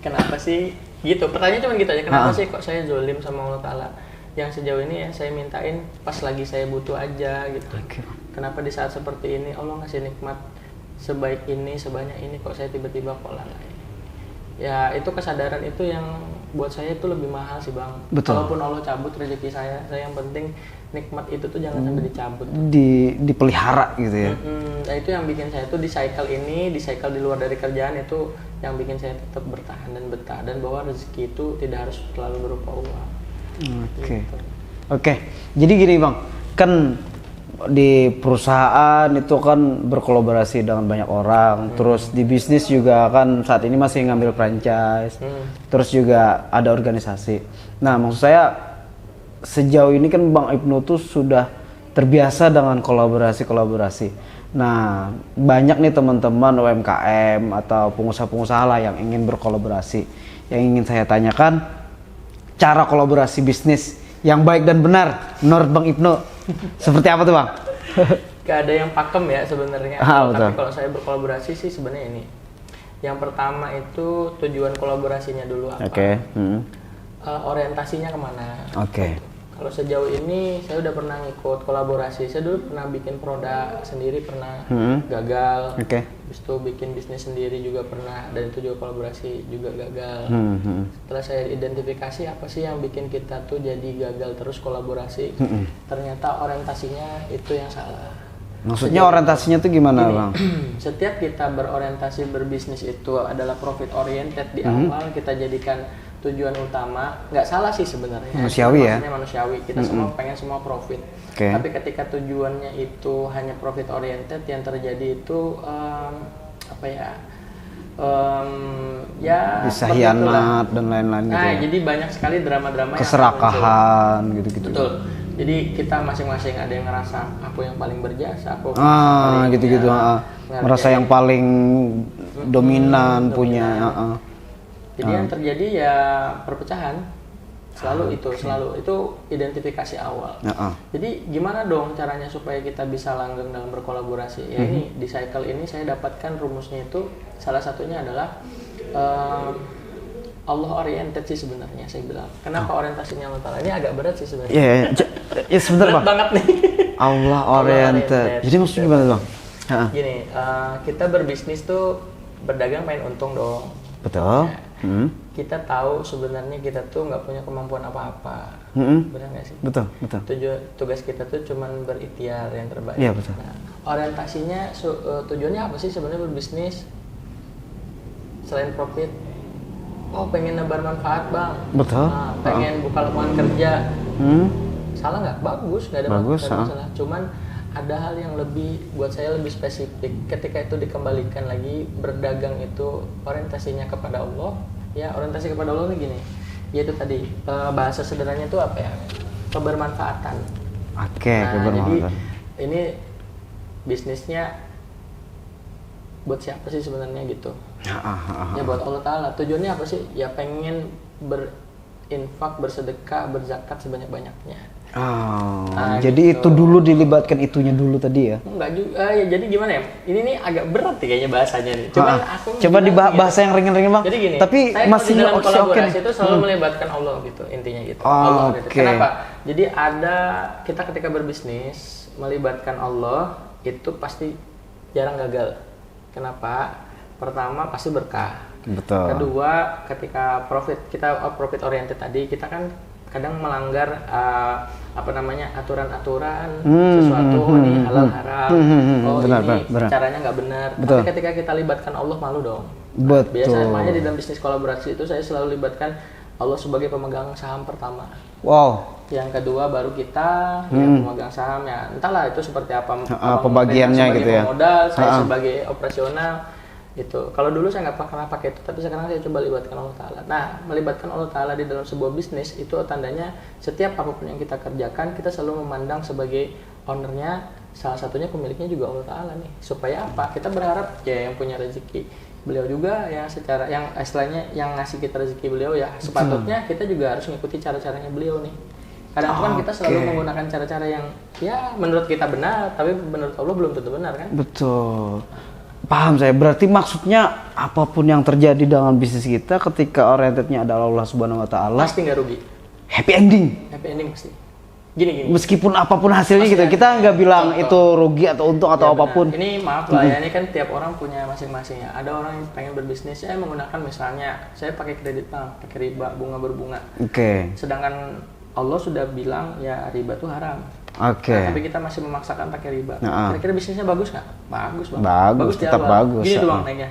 Kenapa sih gitu, pertanyaan cuma gitu aja, kenapa sih kok saya zolim sama Allah Ta'ala. yang sejauh ini ya saya mintain pas lagi saya butuh aja gitu. Oke. Kenapa di saat seperti ini Allah ngasih nikmat sebaik ini, sebanyak ini, kok saya tiba-tiba kok lalai. Ya itu kesadaran itu yang buat saya itu lebih mahal sih Bang. Betul. Walaupun Allah cabut rezeki saya yang penting nikmat itu tuh jangan sampai dicabut. Dipelihara gitu ya. Nah itu yang bikin saya tuh di cycle ini, di cycle di luar dari kerjaan itu yang bikin saya tetap bertahan dan betah, dan bahwa rezeki itu tidak harus selalu berupa uang. Oke. Gitu. Oke. Jadi gini Bang, kan di perusahaan itu kan berkolaborasi dengan banyak orang, terus di bisnis juga kan saat ini masih ngambil franchise, terus juga ada organisasi. Nah maksud saya sejauh ini kan Bang Ibnu tuh sudah terbiasa dengan kolaborasi. Nah banyak nih teman-teman UMKM atau pengusaha-pengusaha lah yang ingin berkolaborasi. Yang ingin saya tanyakan, cara kolaborasi bisnis yang baik dan benar menurut Bang Ibnu seperti apa tuh Bang? Gak ada yang pakem ya sebenarnya. Tapi kalau saya berkolaborasi sih sebenarnya ini. Yang pertama itu tujuan kolaborasinya dulu apa? Oke. Orientasinya kemana? Oke. Kalau sejauh ini saya udah pernah ngikut kolaborasi. Saya dulu pernah bikin produk sendiri, pernah gagal. Oke. Habis itu bikin bisnis sendiri juga pernah, dan itu juga kolaborasi juga gagal. Setelah saya identifikasi apa sih yang bikin kita tuh jadi gagal terus kolaborasi, ternyata orientasinya itu yang salah. Maksudnya orientasinya tuh gimana Bang? Setiap kita berorientasi berbisnis itu adalah profit oriented di awal, kita jadikan tujuan utama, nggak salah sih sebenarnya. Manusiawi ya? Manusiawi, kita semua pengen semua profit. Okay. Tapi ketika tujuannya itu hanya profit oriented, yang terjadi itu bisa hianat dan lain-lain gitu. Nah, jadi banyak sekali drama-drama keserakahan gitu-gitu. Betul. Jadi kita masing-masing ada yang ngerasa aku yang paling berjasa, aku gitu-gitu. Merasa yang paling dominan punya. Jadi yang terjadi ya perpecahan. Selalu itu identifikasi awal. Jadi gimana dong caranya supaya kita bisa langgeng dalam berkolaborasi? Ya ini di cycle ini saya dapatkan rumusnya itu salah satunya adalah Allah oriented sih sebenarnya saya bilang. Kenapa orientasinya Allah Ta'ala? Ini agak berat sih sebenarnya. Iya, sebentar Bang. Banget nih. Allah oriented. Jadi maksudnya gimana Bang? Gini, kita berbisnis tuh berdagang main untung dong. Betul. Kita tahu sebenarnya kita tuh nggak punya kemampuan apa-apa. Benar nggak sih? Betul. Tugas kita tuh cuman berikhtiar yang terbaik. Iya, betul. Nah, orientasinya tujuannya apa sih sebenarnya berbisnis? Selain profit, pengen nebar manfaat Bang. Betul. Pengen buka lapangan kerja. Salah nggak? Bagus, nggak ada masalah. Cuman ada hal yang lebih, buat saya lebih spesifik. Ketika itu dikembalikan lagi, berdagang itu orientasinya kepada Allah. Ya, orientasi kepada Allah ini gini. Yaitu tadi, bahasa sederhananya itu apa ya? Kebermanfaatan. Kebermanfaatan. Jadi ini bisnisnya buat siapa sih sebenarnya gitu? Ya buat Allah Ta'ala. Tujuannya apa sih? Ya pengen berinfak, bersedekah, berzakat sebanyak-banyaknya. Jadi gitu. itu dulu dilibatkan itunya dulu tadi ya? Enggak juga, ya jadi gimana ya? Ini nih agak berat nih kayaknya bahasanya nih. Coba bahasa yang ringan-ringan Bang. Jadi gini, tapi saya masih di dalam kolaborasi nih. itu selalu melibatkan Allah gitu, intinya gitu. Allah. Kenapa? Jadi kita ketika berbisnis melibatkan Allah itu pasti jarang gagal. Kenapa? Pertama pasti berkah. Betul. Kedua, ketika profit oriented tadi, kita kan kadang melanggar aturan-aturan sesuatu ini halal haram. Benar. Caranya nggak benar. Betul. Tapi ketika kita libatkan Allah, malu dong. Betul. Biasanya di dalam bisnis kolaborasi itu saya selalu libatkan Allah sebagai pemegang saham pertama. Wow. Yang kedua baru kita yang pemegang saham, ya entahlah itu seperti apa pembagiannya gitu ya. Modal, saya sebagai operasional. Itu kalau dulu saya nggak pernah pakai itu, tapi sekarang saya coba libatkan Allah Ta'ala. Nah, melibatkan Allah Ta'ala di dalam sebuah bisnis itu tandanya setiap apapun yang kita kerjakan, kita selalu memandang sebagai ownernya, salah satunya pemiliknya juga Allah Ta'ala nih. Supaya apa? Kita berharap ya yang punya rezeki beliau juga, yang secara yang istilahnya yang ngasih kita rezeki beliau ya sepatutnya kita juga harus mengikuti cara-caranya beliau nih. Kadang kan kita selalu menggunakan cara-cara yang ya menurut kita benar, tapi menurut Allah belum tentu benar kan? Betul. Paham saya. Berarti maksudnya apapun yang terjadi dengan bisnis kita ketika orientednya adalah Allah Subhanahu wa Ta'ala, pasti nggak rugi. happy ending. Happy ending pasti. Gini. Meskipun apapun hasilnya pasti gitu, kita nggak bilang contoh. itu rugi atau untung atau Ya, apapun. benar. Ini maaf lah ya, ini kan tiap orang punya masing-masing ya. Ada orang yang pengen berbisnis, saya menggunakan misalnya, saya pakai kredit bank, pakai riba, bunga berbunga. Oke. Sedangkan Allah sudah bilang ya riba itu haram. Oke. Nah, tapi kita masih memaksakan pakai riba. Kira-kira bisnisnya bagus nggak? Bagus bang. Bagus, di tetap awal. bagus. Gini tuh bang naiknya,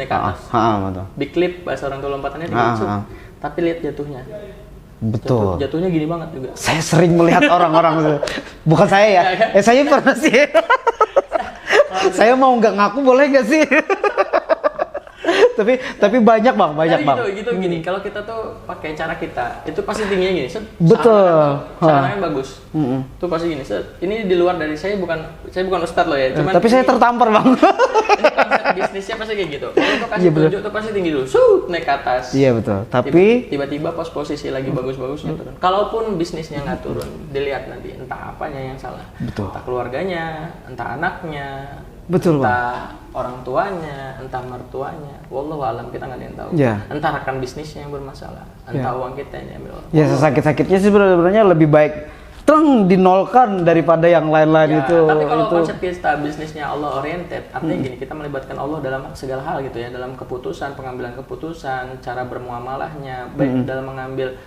naik ke atas. Betul. Big clip bahasa orang tua lompatannya di tapi lihat jatuhnya. Betul. Jatuhnya gini banget juga. Saya sering melihat orang-orang, bukan saya ya. Saya pernah sih. Saya mau nggak ngaku boleh nggak sih? tapi banyak bang, bang. Gitu gini. Kalau kita tuh pakai cara kita, itu pasti tingginya gini. Betul. Caranya bagus. Itu pasti gini. Ini di luar dari saya bukan ustadz loh ya. Cuman tapi saya tertampar bang. Ini konsep bisnisnya pasti kayak gitu. Kalau tuh kasih tunjuk tuh pasti tinggi dulu, naik ke atas. Iya betul. Tapi tiba-tiba pas posisi lagi bagus-bagusnya turun. Kalaupun bisnisnya nggak turun, dilihat nanti entah apanya yang salah. Betul. Entah keluarganya, entah anaknya. Betul, entah orang tuanya, entah mertuanya, wallahu alam kita nggak ada yang tahu. Ya. Entah rekan bisnisnya yang bermasalah, entah uang kita yang diambil. Ya sesakit-sakitnya sih sebenarnya lebih baik dinolkan daripada yang lain-lain Ya, itu. tapi kalau konsep kita bisnisnya Allah oriented, artinya gini, kita melibatkan Allah dalam segala hal gitu ya, dalam keputusan, pengambilan keputusan, cara bermuamalahnya, baik dalam mengambil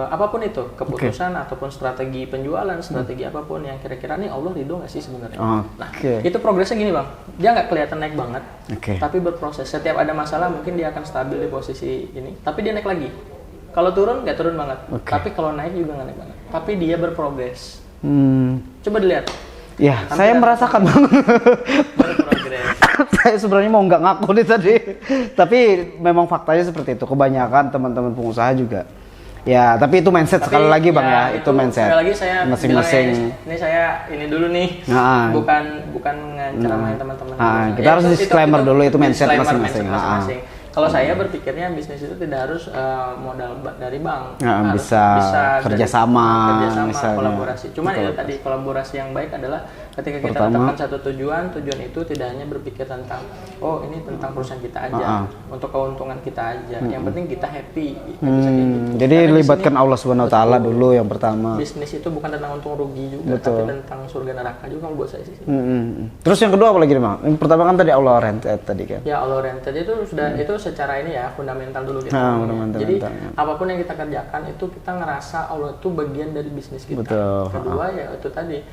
apapun itu keputusan ataupun strategi penjualan, strategi apapun yang kira-kira nih Allah ridho nggak sih sebenarnya. Nah itu progresnya gini bang, dia nggak kelihatan naik banget, tapi berproses. Setiap ada masalah mungkin dia akan stabil di posisi ini, tapi dia naik lagi. Kalau turun nggak turun banget, tapi kalau naik juga nggak naik banget, tapi dia berprogres. Coba dilihat. Ya, saya merasakan bang. Saya sebenarnya mau nggak ngaku nih tadi, tapi memang faktanya seperti itu. Kebanyakan teman-teman pengusaha juga. Ya, tapi itu mindset sekali lagi bang ya, itu mindset. Sekali lagi saya masing-masing. Ini saya ini dulu nih, bukan ngeceramahin teman-teman. Kita harus disclaimer dulu itu mindset masing-masing. Kalau saya berpikirnya bisnis itu tidak harus modal dari bank, bisa kerjasama, kolaborasi. Cuman itu tadi kolaborasi yang baik adalah ketika kita tetapkan satu tujuan itu tidak hanya berpikir tentang ini tentang perusahaan kita aja, untuk keuntungan kita aja. Yang penting kita happy. Jadi libatkan Allah Subhanahu Wa Taala dulu yang pertama. Bisnis itu bukan tentang untung rugi juga, tapi tentang surga neraka juga buat saya sih. Terus yang kedua apa lagi nih bang? Yang pertama kan tadi Allah oriented tadi kan. Ya Allah oriented itu sudah itu secara ini ya fundamental dulu gitu. Jadi apapun yang kita kerjakan itu kita ngerasa Allah itu bagian dari bisnis kita. Betul. Kedua ya itu tadi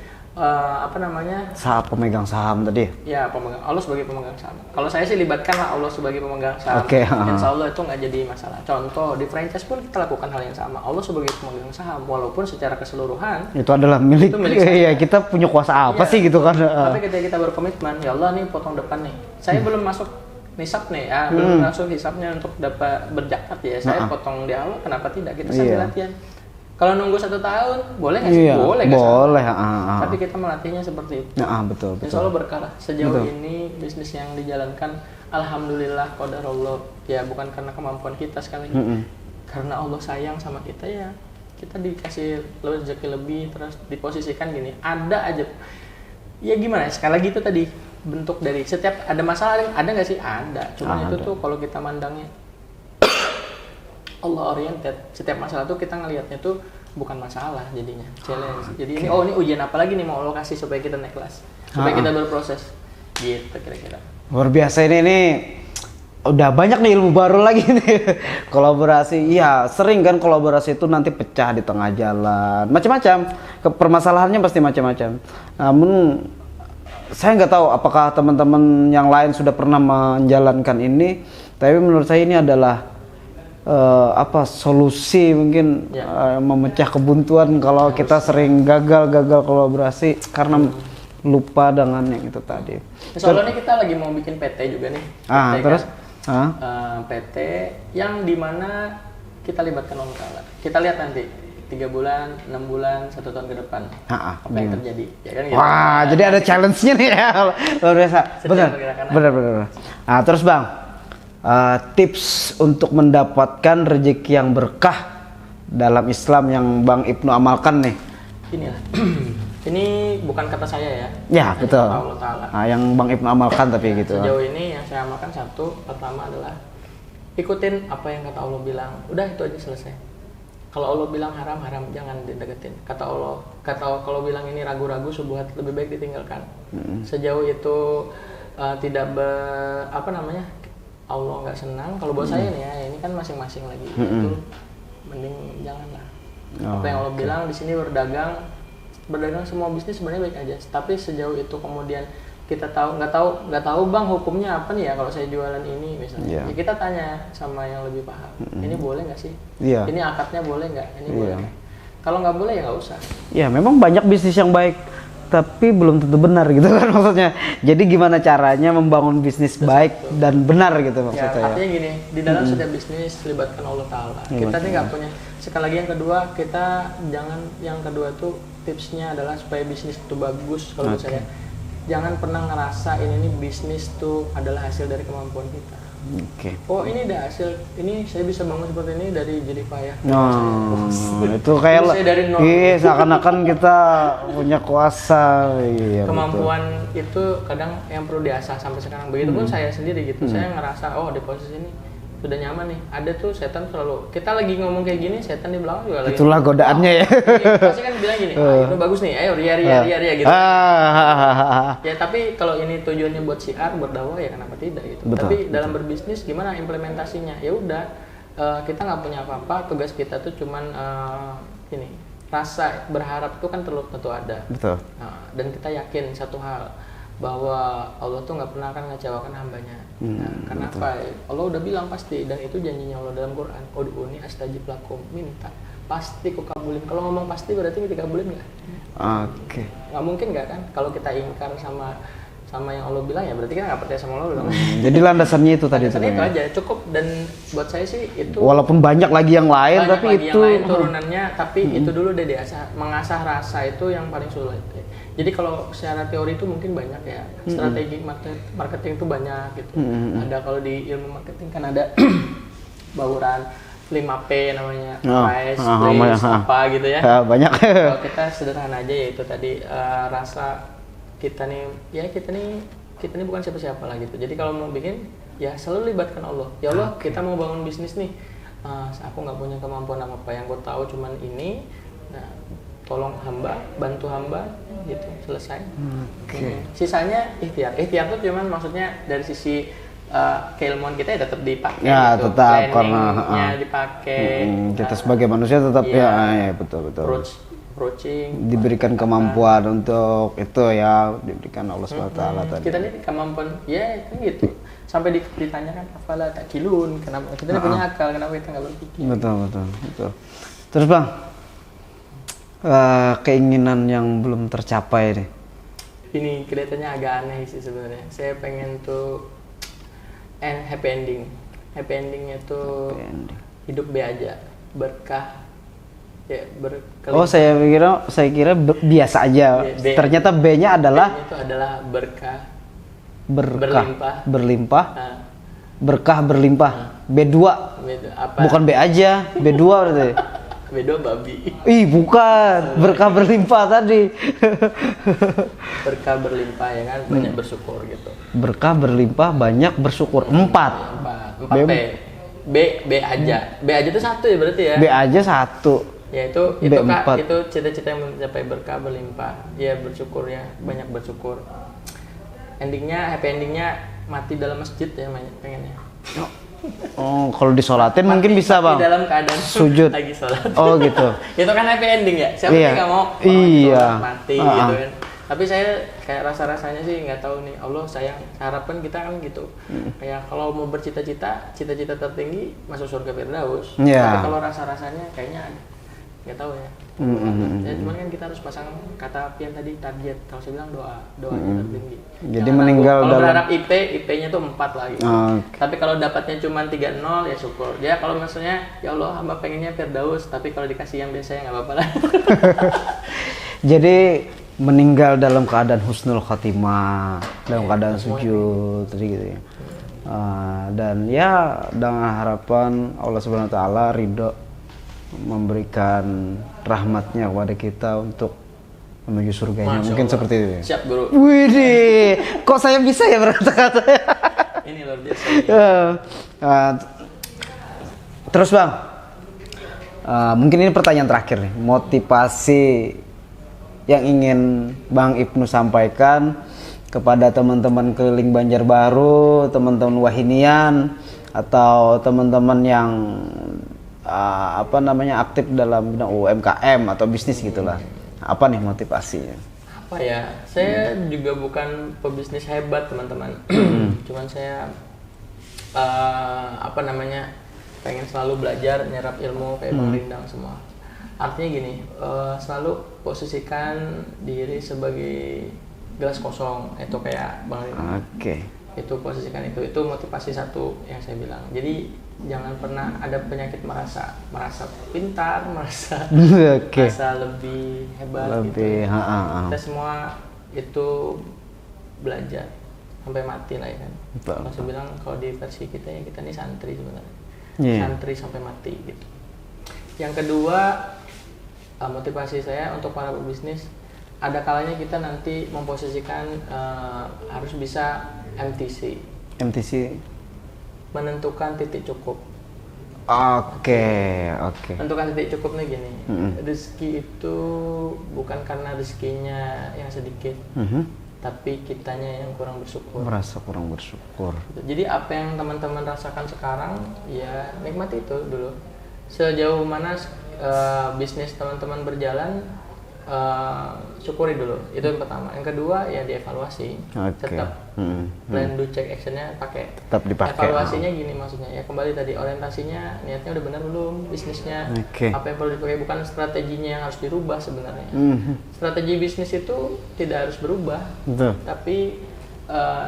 pemegang saham tadi. Ya Allah sebagai pemegang saham. Kalau saya sih libatkanlah Allah sebagai pemegang saham. Insya Allah itu nggak jadi masalah. Contoh di franchise pun kita lakukan hal yang sama. Allah sebagai pemegang saham walaupun secara keseluruhan itu adalah milik saya. Kita punya kuasa apa sih gitu kan. Tapi ketika kita berkomitmen, ya Allah nih potong depan nih. Saya belum masuk nisab nih, belum masuk hisabnya untuk dapat berzakat ya. Saya potong di awal, kenapa tidak? Kita sambil latihan. Kalau nunggu 1 tahun, boleh nggak sih? Boleh. Tapi kita melatihnya seperti itu. Betul. Insya Allah berkah. Sejauh ini bisnis yang dijalankan, alhamdulillah qadarullah. Ya bukan karena kemampuan kita sekali lagi, karena Allah sayang sama kita ya. Kita dikasih rezeki lebih, terus diposisikan gini. Ada aja. Ya gimana? Sekali lagi itu tadi bentuk dari setiap ada masalah ada nggak sih? Ada. Cuma itu tuh kalau kita mandangnya Allah oriented, setiap masalah tuh kita ngelihatnya tuh bukan masalah jadinya, challenge. Jadi ini ujian apa lagi nih mau Allah kasih supaya kita naik kelas, supaya kita berproses. Gitu kira-kira. Luar biasa ini udah banyak nih ilmu baru lagi nih. Kolaborasi, iya sering kan kolaborasi itu nanti pecah di tengah jalan, macam-macam. Permasalahannya pasti macam-macam. Namun saya nggak tahu apakah teman-teman yang lain sudah pernah menjalankan ini, tapi menurut saya ini adalah solusi mungkin memecah kebuntuan kalau kita sering gagal kolaborasi karena lupa dengan yang itu tadi. Soalnya kita lagi mau bikin PT juga nih. PT yang dimana kita libatkan Allah Ta'ala. Kita lihat nanti 3 bulan, 6 bulan, 1 tahun ke depan apa yang terjadi, ya kan? Wah, jadi ada challenge-nya nih ya, luar biasa. Benar. Nah, terus bang. Tips untuk mendapatkan rezeki yang berkah dalam Islam yang Bang Ibnu amalkan nih. Ini bukan kata saya ya. Ya betul. Allah Ta'ala. Yang Bang Ibnu amalkan tapi gitu. Sejauh ini yang saya amalkan pertama adalah ikutin apa yang kata Allah bilang. Udah itu aja selesai. Kalau Allah bilang haram, haram, jangan dideketin. Kata Allah, kalau bilang ini ragu-ragu, syubhat, lebih baik ditinggalkan. Sejauh itu apa namanya, Allah nggak senang. Kalau buat saya nih ya, ini kan masing-masing lagi. Itu mending janganlah. Apa yang Allah bilang di sini berdagang semua bisnis sebenarnya baik aja. Tapi sejauh itu kemudian kita nggak tahu bang hukumnya apa nih ya kalau saya jualan ini misalnya. Ya kita tanya sama yang lebih paham. Ini boleh nggak sih? Ini akadnya boleh nggak? Ini boleh nggak? Kalau nggak boleh ya nggak usah. Ya memang banyak bisnis yang baik tapi belum tentu benar gitu kan maksudnya. Jadi gimana caranya membangun bisnis baik dan benar gitu maksudnya. Ya, artinya gini, di dalam setiap bisnis libatkan Allah Ta'ala. Kita nih nggak punya. Sekali lagi yang kedua, yang kedua tuh tipsnya adalah supaya bisnis itu bagus kalau menurut saya. Jangan pernah ngerasa ini bisnis tuh adalah hasil dari kemampuan kita. Oh ini ada hasil, ini saya bisa bangun seperti ini dari jerih payah. Itu kayak seakan-akan kita punya kuasa. Kemampuan itu kadang yang perlu diasah sampai sekarang. Begitupun saya sendiri gitu. Saya ngerasa di posisi ini sudah nyaman nih. Ada tuh setan selalu. Kita lagi ngomong kayak gini, setan di belakang juga lagi. Itulah godaannya ya. Pasti kan bilang gini, itu bagus nih. Ayo ria gitu. Ya tapi kalau ini tujuannya buat syiar, buat dakwah ya kenapa tidak gitu. Tapi dalam berbisnis gimana implementasinya? Ya udah, kita nggak punya apa-apa. Tugas kita tuh cuman rasa berharap itu kan tentu ada. Betul. Dan kita yakin satu hal, bahwa Allah tuh nggak pernah akan mengecewakan hambanya. Karena betul. Apa? Allah udah bilang pasti, dan itu janjinya Allah dalam Quran. Ud'uni astajib lakum, minta pasti ku kabulin. Kalau ngomong pasti berarti kita kabulin nggak? Nggak mungkin nggak kan? Kalau kita ingkar sama yang Allah bilang ya berarti kita nggak percaya sama Allah dong. Jadi landasannya itu tadi. Landasannya itu aja cukup, dan buat saya sih itu. Walaupun banyak lagi yang lain, tapi itu yang lain turunannya, tapi itu dulu deh mengasah rasa itu yang paling sulit. Jadi kalau secara teori itu mungkin banyak ya, strategi marketing itu banyak gitu. Ada kalau di ilmu marketing kan ada bauran 5P namanya, price, place, apa gitu ya. Banyak. Kalau kita sederhana aja ya itu tadi rasa kita nih bukan siapa-siapa lah gitu. Jadi kalau mau bikin ya selalu libatkan Allah. Ya Allah, kita mau bangun bisnis nih. Aku nggak punya kemampuan apa yang gue tahu cuman ini. Nah, tolong hamba, bantu hamba gitu, selesai. Sisanya ikhtiar. Ikhtiar tuh cuman maksudnya dari sisi keilmuan kita ya tetap dipakai gitu. Tetap planningnya dipakai. Kita sebagai manusia tetap ya betul. Approaching, diberikan kemampuan untuk itu ya, diberikan Allah SWT tadi. Kita nih kemampuan ya kan gitu. Sampai ditanyakan afala takilun, kenapa kita punya akal, kenapa kita nggak berpikir. Betul. Terus Bang, keinginan yang belum tercapai nih. Ini kelihatannya agak aneh sih sebenarnya. Saya pengen tuh happy ending. Happy endingnya tuh hidup B aja, berkah. Ya, saya kira biasa aja. Ternyata B-nya adalah B-nya itu adalah berkah berlimpah. Berkah berlimpah. B2. Apa? Bukan B aja, B2 berarti. B2 babi. Bukan. Berkah berlimpah tadi. Berkah berlimpah ya kan, banyak bersyukur gitu. Berkah berlimpah, banyak bersyukur. 4 B aja. B aja itu 1 ya berarti ya? B aja 1. Ya itu cita-cita yang mencapai berkah berlimpah. Ya bersyukur ya, banyak bersyukur. Happy endingnya mati dalam masjid ya pengennya. Kalau disolatin mungkin bisa Bang. Di dalam keadaan sujud lagi sholat. Gitu. Itu kan happy ending ya. Siapa sih nggak mau mati gitu kan. Tapi saya kayak rasa-rasanya sih nggak tahu nih, Allah sayang, harapan kita kan gitu. Kayak kalau mau cita-cita tertinggi masuk surga Firdaus. Tapi kalau rasa-rasanya kayaknya nggak tahu ya. Ya cuman kan kita harus pasang kata pian tadi target. Kalau saya bilang doanya tertinggi. Jadi meninggal kalau berharap IP-nya tuh 4 lagi. Tapi kalau dapatnya cuma 3-0 ya syukur. Ya kalau maksudnya ya Allah hamba pengennya Firdaus, tapi kalau dikasih yang biasa ya nggak apa-apa lah. Jadi meninggal dalam keadaan husnul khotimah, dalam keadaan sujud tadi gitu ya. Dan ya dengan harapan Allah Subhanahu wa taala ridho memberikan rahmatnya kepada kita untuk menuju surganya. Mungkin seperti itu ya. Siap Guru. Widih, kok saya bisa ya berkata-kata. Ini luar biasa. Terus Bang, Mungkin ini pertanyaan terakhir nih, motivasi yang ingin Bang Ibnu sampaikan kepada teman-teman keliling Banjarbaru, teman-teman Wahinian, atau teman-teman yang aktif dalam bidang UMKM atau bisnis gitulah. Apa nih motivasinya? Apa ya? Saya juga bukan pebisnis hebat, teman-teman. Cuman saya pengen selalu belajar, nyerap ilmu kayak Bang Rindang semua. Artinya gini, selalu posisikan diri sebagai gelas kosong, itu kayak Bang Rindang. Oke. Itu posisikan itu motivasi satu yang saya bilang. Jadi jangan pernah ada penyakit merasa pintar, merasa lebih hebat gitu. Kita semua itu belajar sampai mati lah ya kan. Kalau saya bilang kalau di versi kita ya kita nih santri sebenarnya. Santri sampai mati gitu. Yang kedua, motivasi saya untuk para pebisnis, ada kalanya kita nanti memposisikan harus bisa MTC. Menentukan titik cukup. Oke. Menentukan titik cukupnya gini. Rezeki itu bukan karena rezekinya yang sedikit, tapi kitanya yang kurang bersyukur. Merasa kurang bersyukur. Jadi apa yang teman-teman rasakan sekarang, ya nikmati itu dulu. Sejauh mana bisnis teman-teman berjalan, syukuri dulu. Itu yang pertama. Yang kedua ya dievaluasi. Tetap plan do check actionnya pakai. Tetap dipakai. Evaluasinya gini maksudnya ya, kembali tadi orientasinya, niatnya udah benar belum, bisnisnya apa yang perlu dipakai, bukan strateginya yang harus dirubah sebenarnya. Strategi bisnis itu tidak harus berubah. Tapi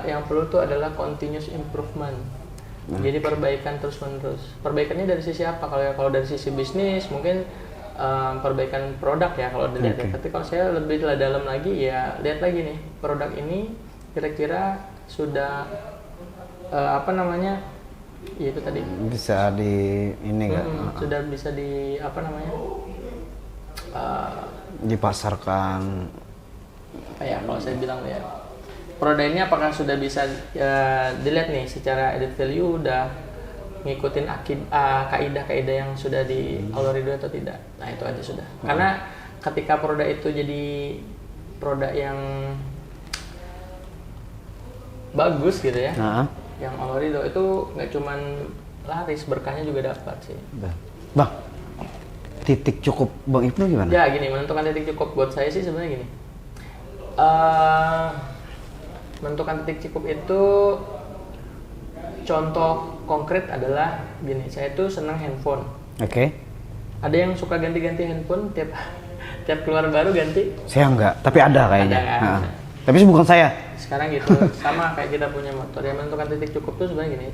yang perlu tuh adalah continuous improvement. Jadi perbaikan terus menerus. Perbaikannya dari sisi apa? Kalau dari sisi bisnis mungkin perbaikan produk ya kalau dilihat. Tapi kalau saya lebih dalam lagi ya lihat lagi nih, produk ini kira-kira sudah ya itu tadi bisa di ini kan? Sudah bisa dipasarkan. Ya kalau saya bilang ya, produk ini apakah sudah bisa dilihat nih secara added value, udah ngikutin kaidah-kaidah yang sudah di Allah ridho atau tidak. Nah itu aja sudah. Karena ketika produk itu jadi produk yang bagus gitu ya, yang Allah ridho, itu nggak cuman laris, berkahnya juga dapat sih. Bang, titik cukup Bang Ibnu gimana? Ya gini, menentukan titik cukup buat saya sih sebenarnya gini. Menentukan titik cukup itu contoh konkret adalah gini, saya tuh senang handphone. Ada yang suka ganti-ganti handphone tiap keluar baru ganti? Saya enggak, tapi ada kayaknya. Ada, kan? Tapi bukan saya. Sekarang gitu, sama kayak kita punya motor. Yang menentukan titik cukup tuh sebenarnya gini.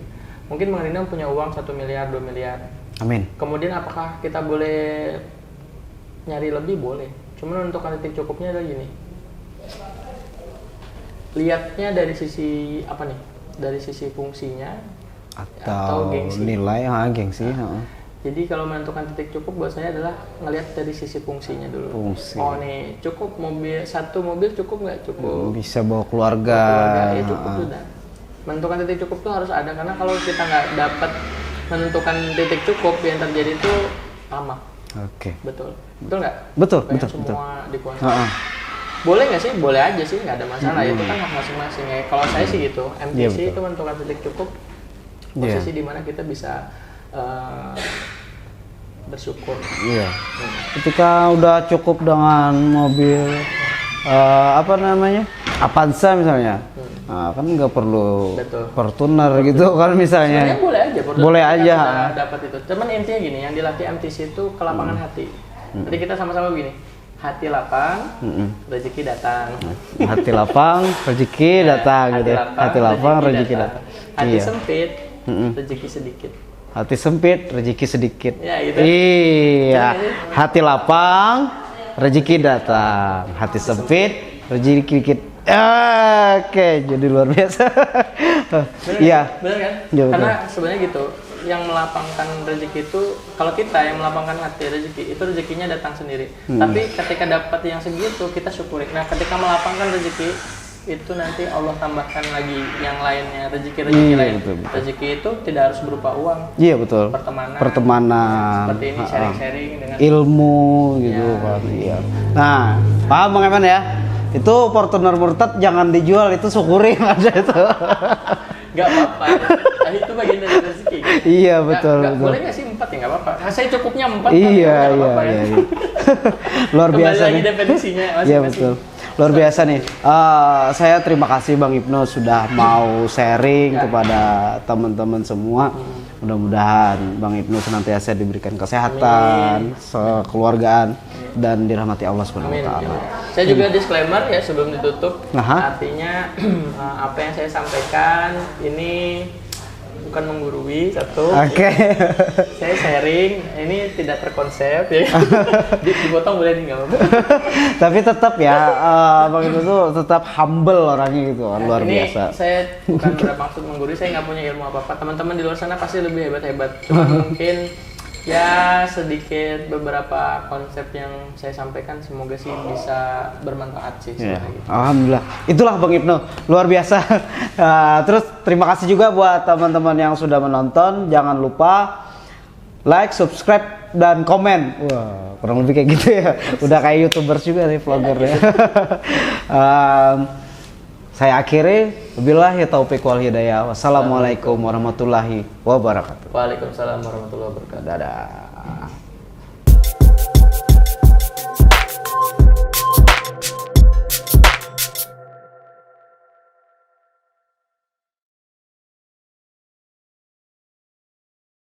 Mungkin Bang Rindang punya uang 1 miliar, 2 miliar. Amin. Kemudian apakah kita boleh nyari lebih? Boleh. Cuma menentukan titik cukupnya adalah gini. Lihatnya dari sisi apa nih? Dari sisi fungsinya atau gengsi. Nilai gengsi. Jadi kalau menentukan titik cukup buat saya adalah ngelihat dari sisi fungsinya dulu. Oh nih cukup satu mobil cukup nggak? Cukup. Bisa bawa keluarga. Ya cukup sudah. Menentukan titik cukup tuh harus ada, karena kalau kita nggak dapat menentukan titik cukup, yang terjadi itu lama. Betul nggak? Betul. Semua dikuasai. Boleh nggak sih? Boleh aja sih, nggak ada masalah. Itu kan hak masing-masing ya. Kalau saya sih gitu, MTC itu menentukan titik cukup, posisi di mana kita bisa bersyukur. Ketika udah cukup dengan mobil Avanza misalnya, kan nggak perlu Fortuner gitu kan misalnya. Sebenarnya boleh aja. Dapat itu. Cuman intinya gini, yang dilatih MTC itu kelapangan hati. Jadi kita sama-sama begini. Hati lapang, rezeki datang. Hati lapang, rezeki datang gitu. Hati lapang, rezeki datang. Hati sempit, rezeki sedikit. Hati sempit, rezeki sedikit. Ya, gitu. Iya. Hati lapang, rezeki datang. Hati sempit, rezeki sedikit. Oke, jadi luar biasa. Iya. Benar kan? Ya, karena sebenarnya gitu, yang melapangkan rezeki itu, kalau kita yang melapangkan hati rezeki, itu rezekinya datang sendiri. Tapi ketika dapat yang segitu, kita syukuri. Nah, ketika melapangkan rezeki, itu nanti Allah tambahkan lagi yang lainnya, rezeki-rezeki lain. Betul. Rezeki itu tidak harus berupa uang. Iya betul. Pertemanan. Seperti ini sharing-sharing dengan ilmu gitu kan. Iya. Nah, paham Bang Eman ya? Itu Fortuner Murtad jangan dijual, itu syukuri aja itu. Gak apa-apa. Nah, itu bagian dari rezeki. Kan? Iya betul. Gak betul. boleh nggak sih 4 ya nggak apa-apa. Nah, saya cukupnya 4. Iya. Luar Kembali biasa lagi nih. definisinya. Iya betul. Luar biasa nih. Saya terima kasih Bang Ibnu sudah mau sharing kepada teman-teman semua. Mudah-mudahan Bang Ibnu senantiasa diberikan kesehatan, kekeluargaan, dan dirahmati Allah Subhanahu wa taala. Saya juga disclaimer ya sebelum ditutup. Aha. Artinya apa yang saya sampaikan ini bukan menggurui satu. Oke. Saya sharing, ini tidak terkonsep ya. Dipotong boleh nih nggak apa-apa. Tapi tetap ya, Bang Ibnu tuh tetap humble orangnya gitu, luar ini biasa. Saya bukan bermaksud menggurui, saya nggak punya ilmu apa-apa. Teman-teman di luar sana pasti lebih hebat-hebat. Cuma mungkin ya sedikit beberapa konsep yang saya sampaikan semoga sih bisa bermanfaat sih. Ya, Gitu. alhamdulillah. Itulah Bang Ibnu, luar biasa. Terus terima kasih juga buat teman-teman yang sudah menonton. Jangan lupa like, subscribe, dan komen. Wah, kurang lebih kayak gitu ya. Udah kayak YouTubers juga nih, vlogger ya. Saya akhiri, wabillahi taufiq wal hidayah. Wassalamualaikum warahmatullahi wabarakatuh. Waalaikumsalam warahmatullahi wabarakatuh. Dadah.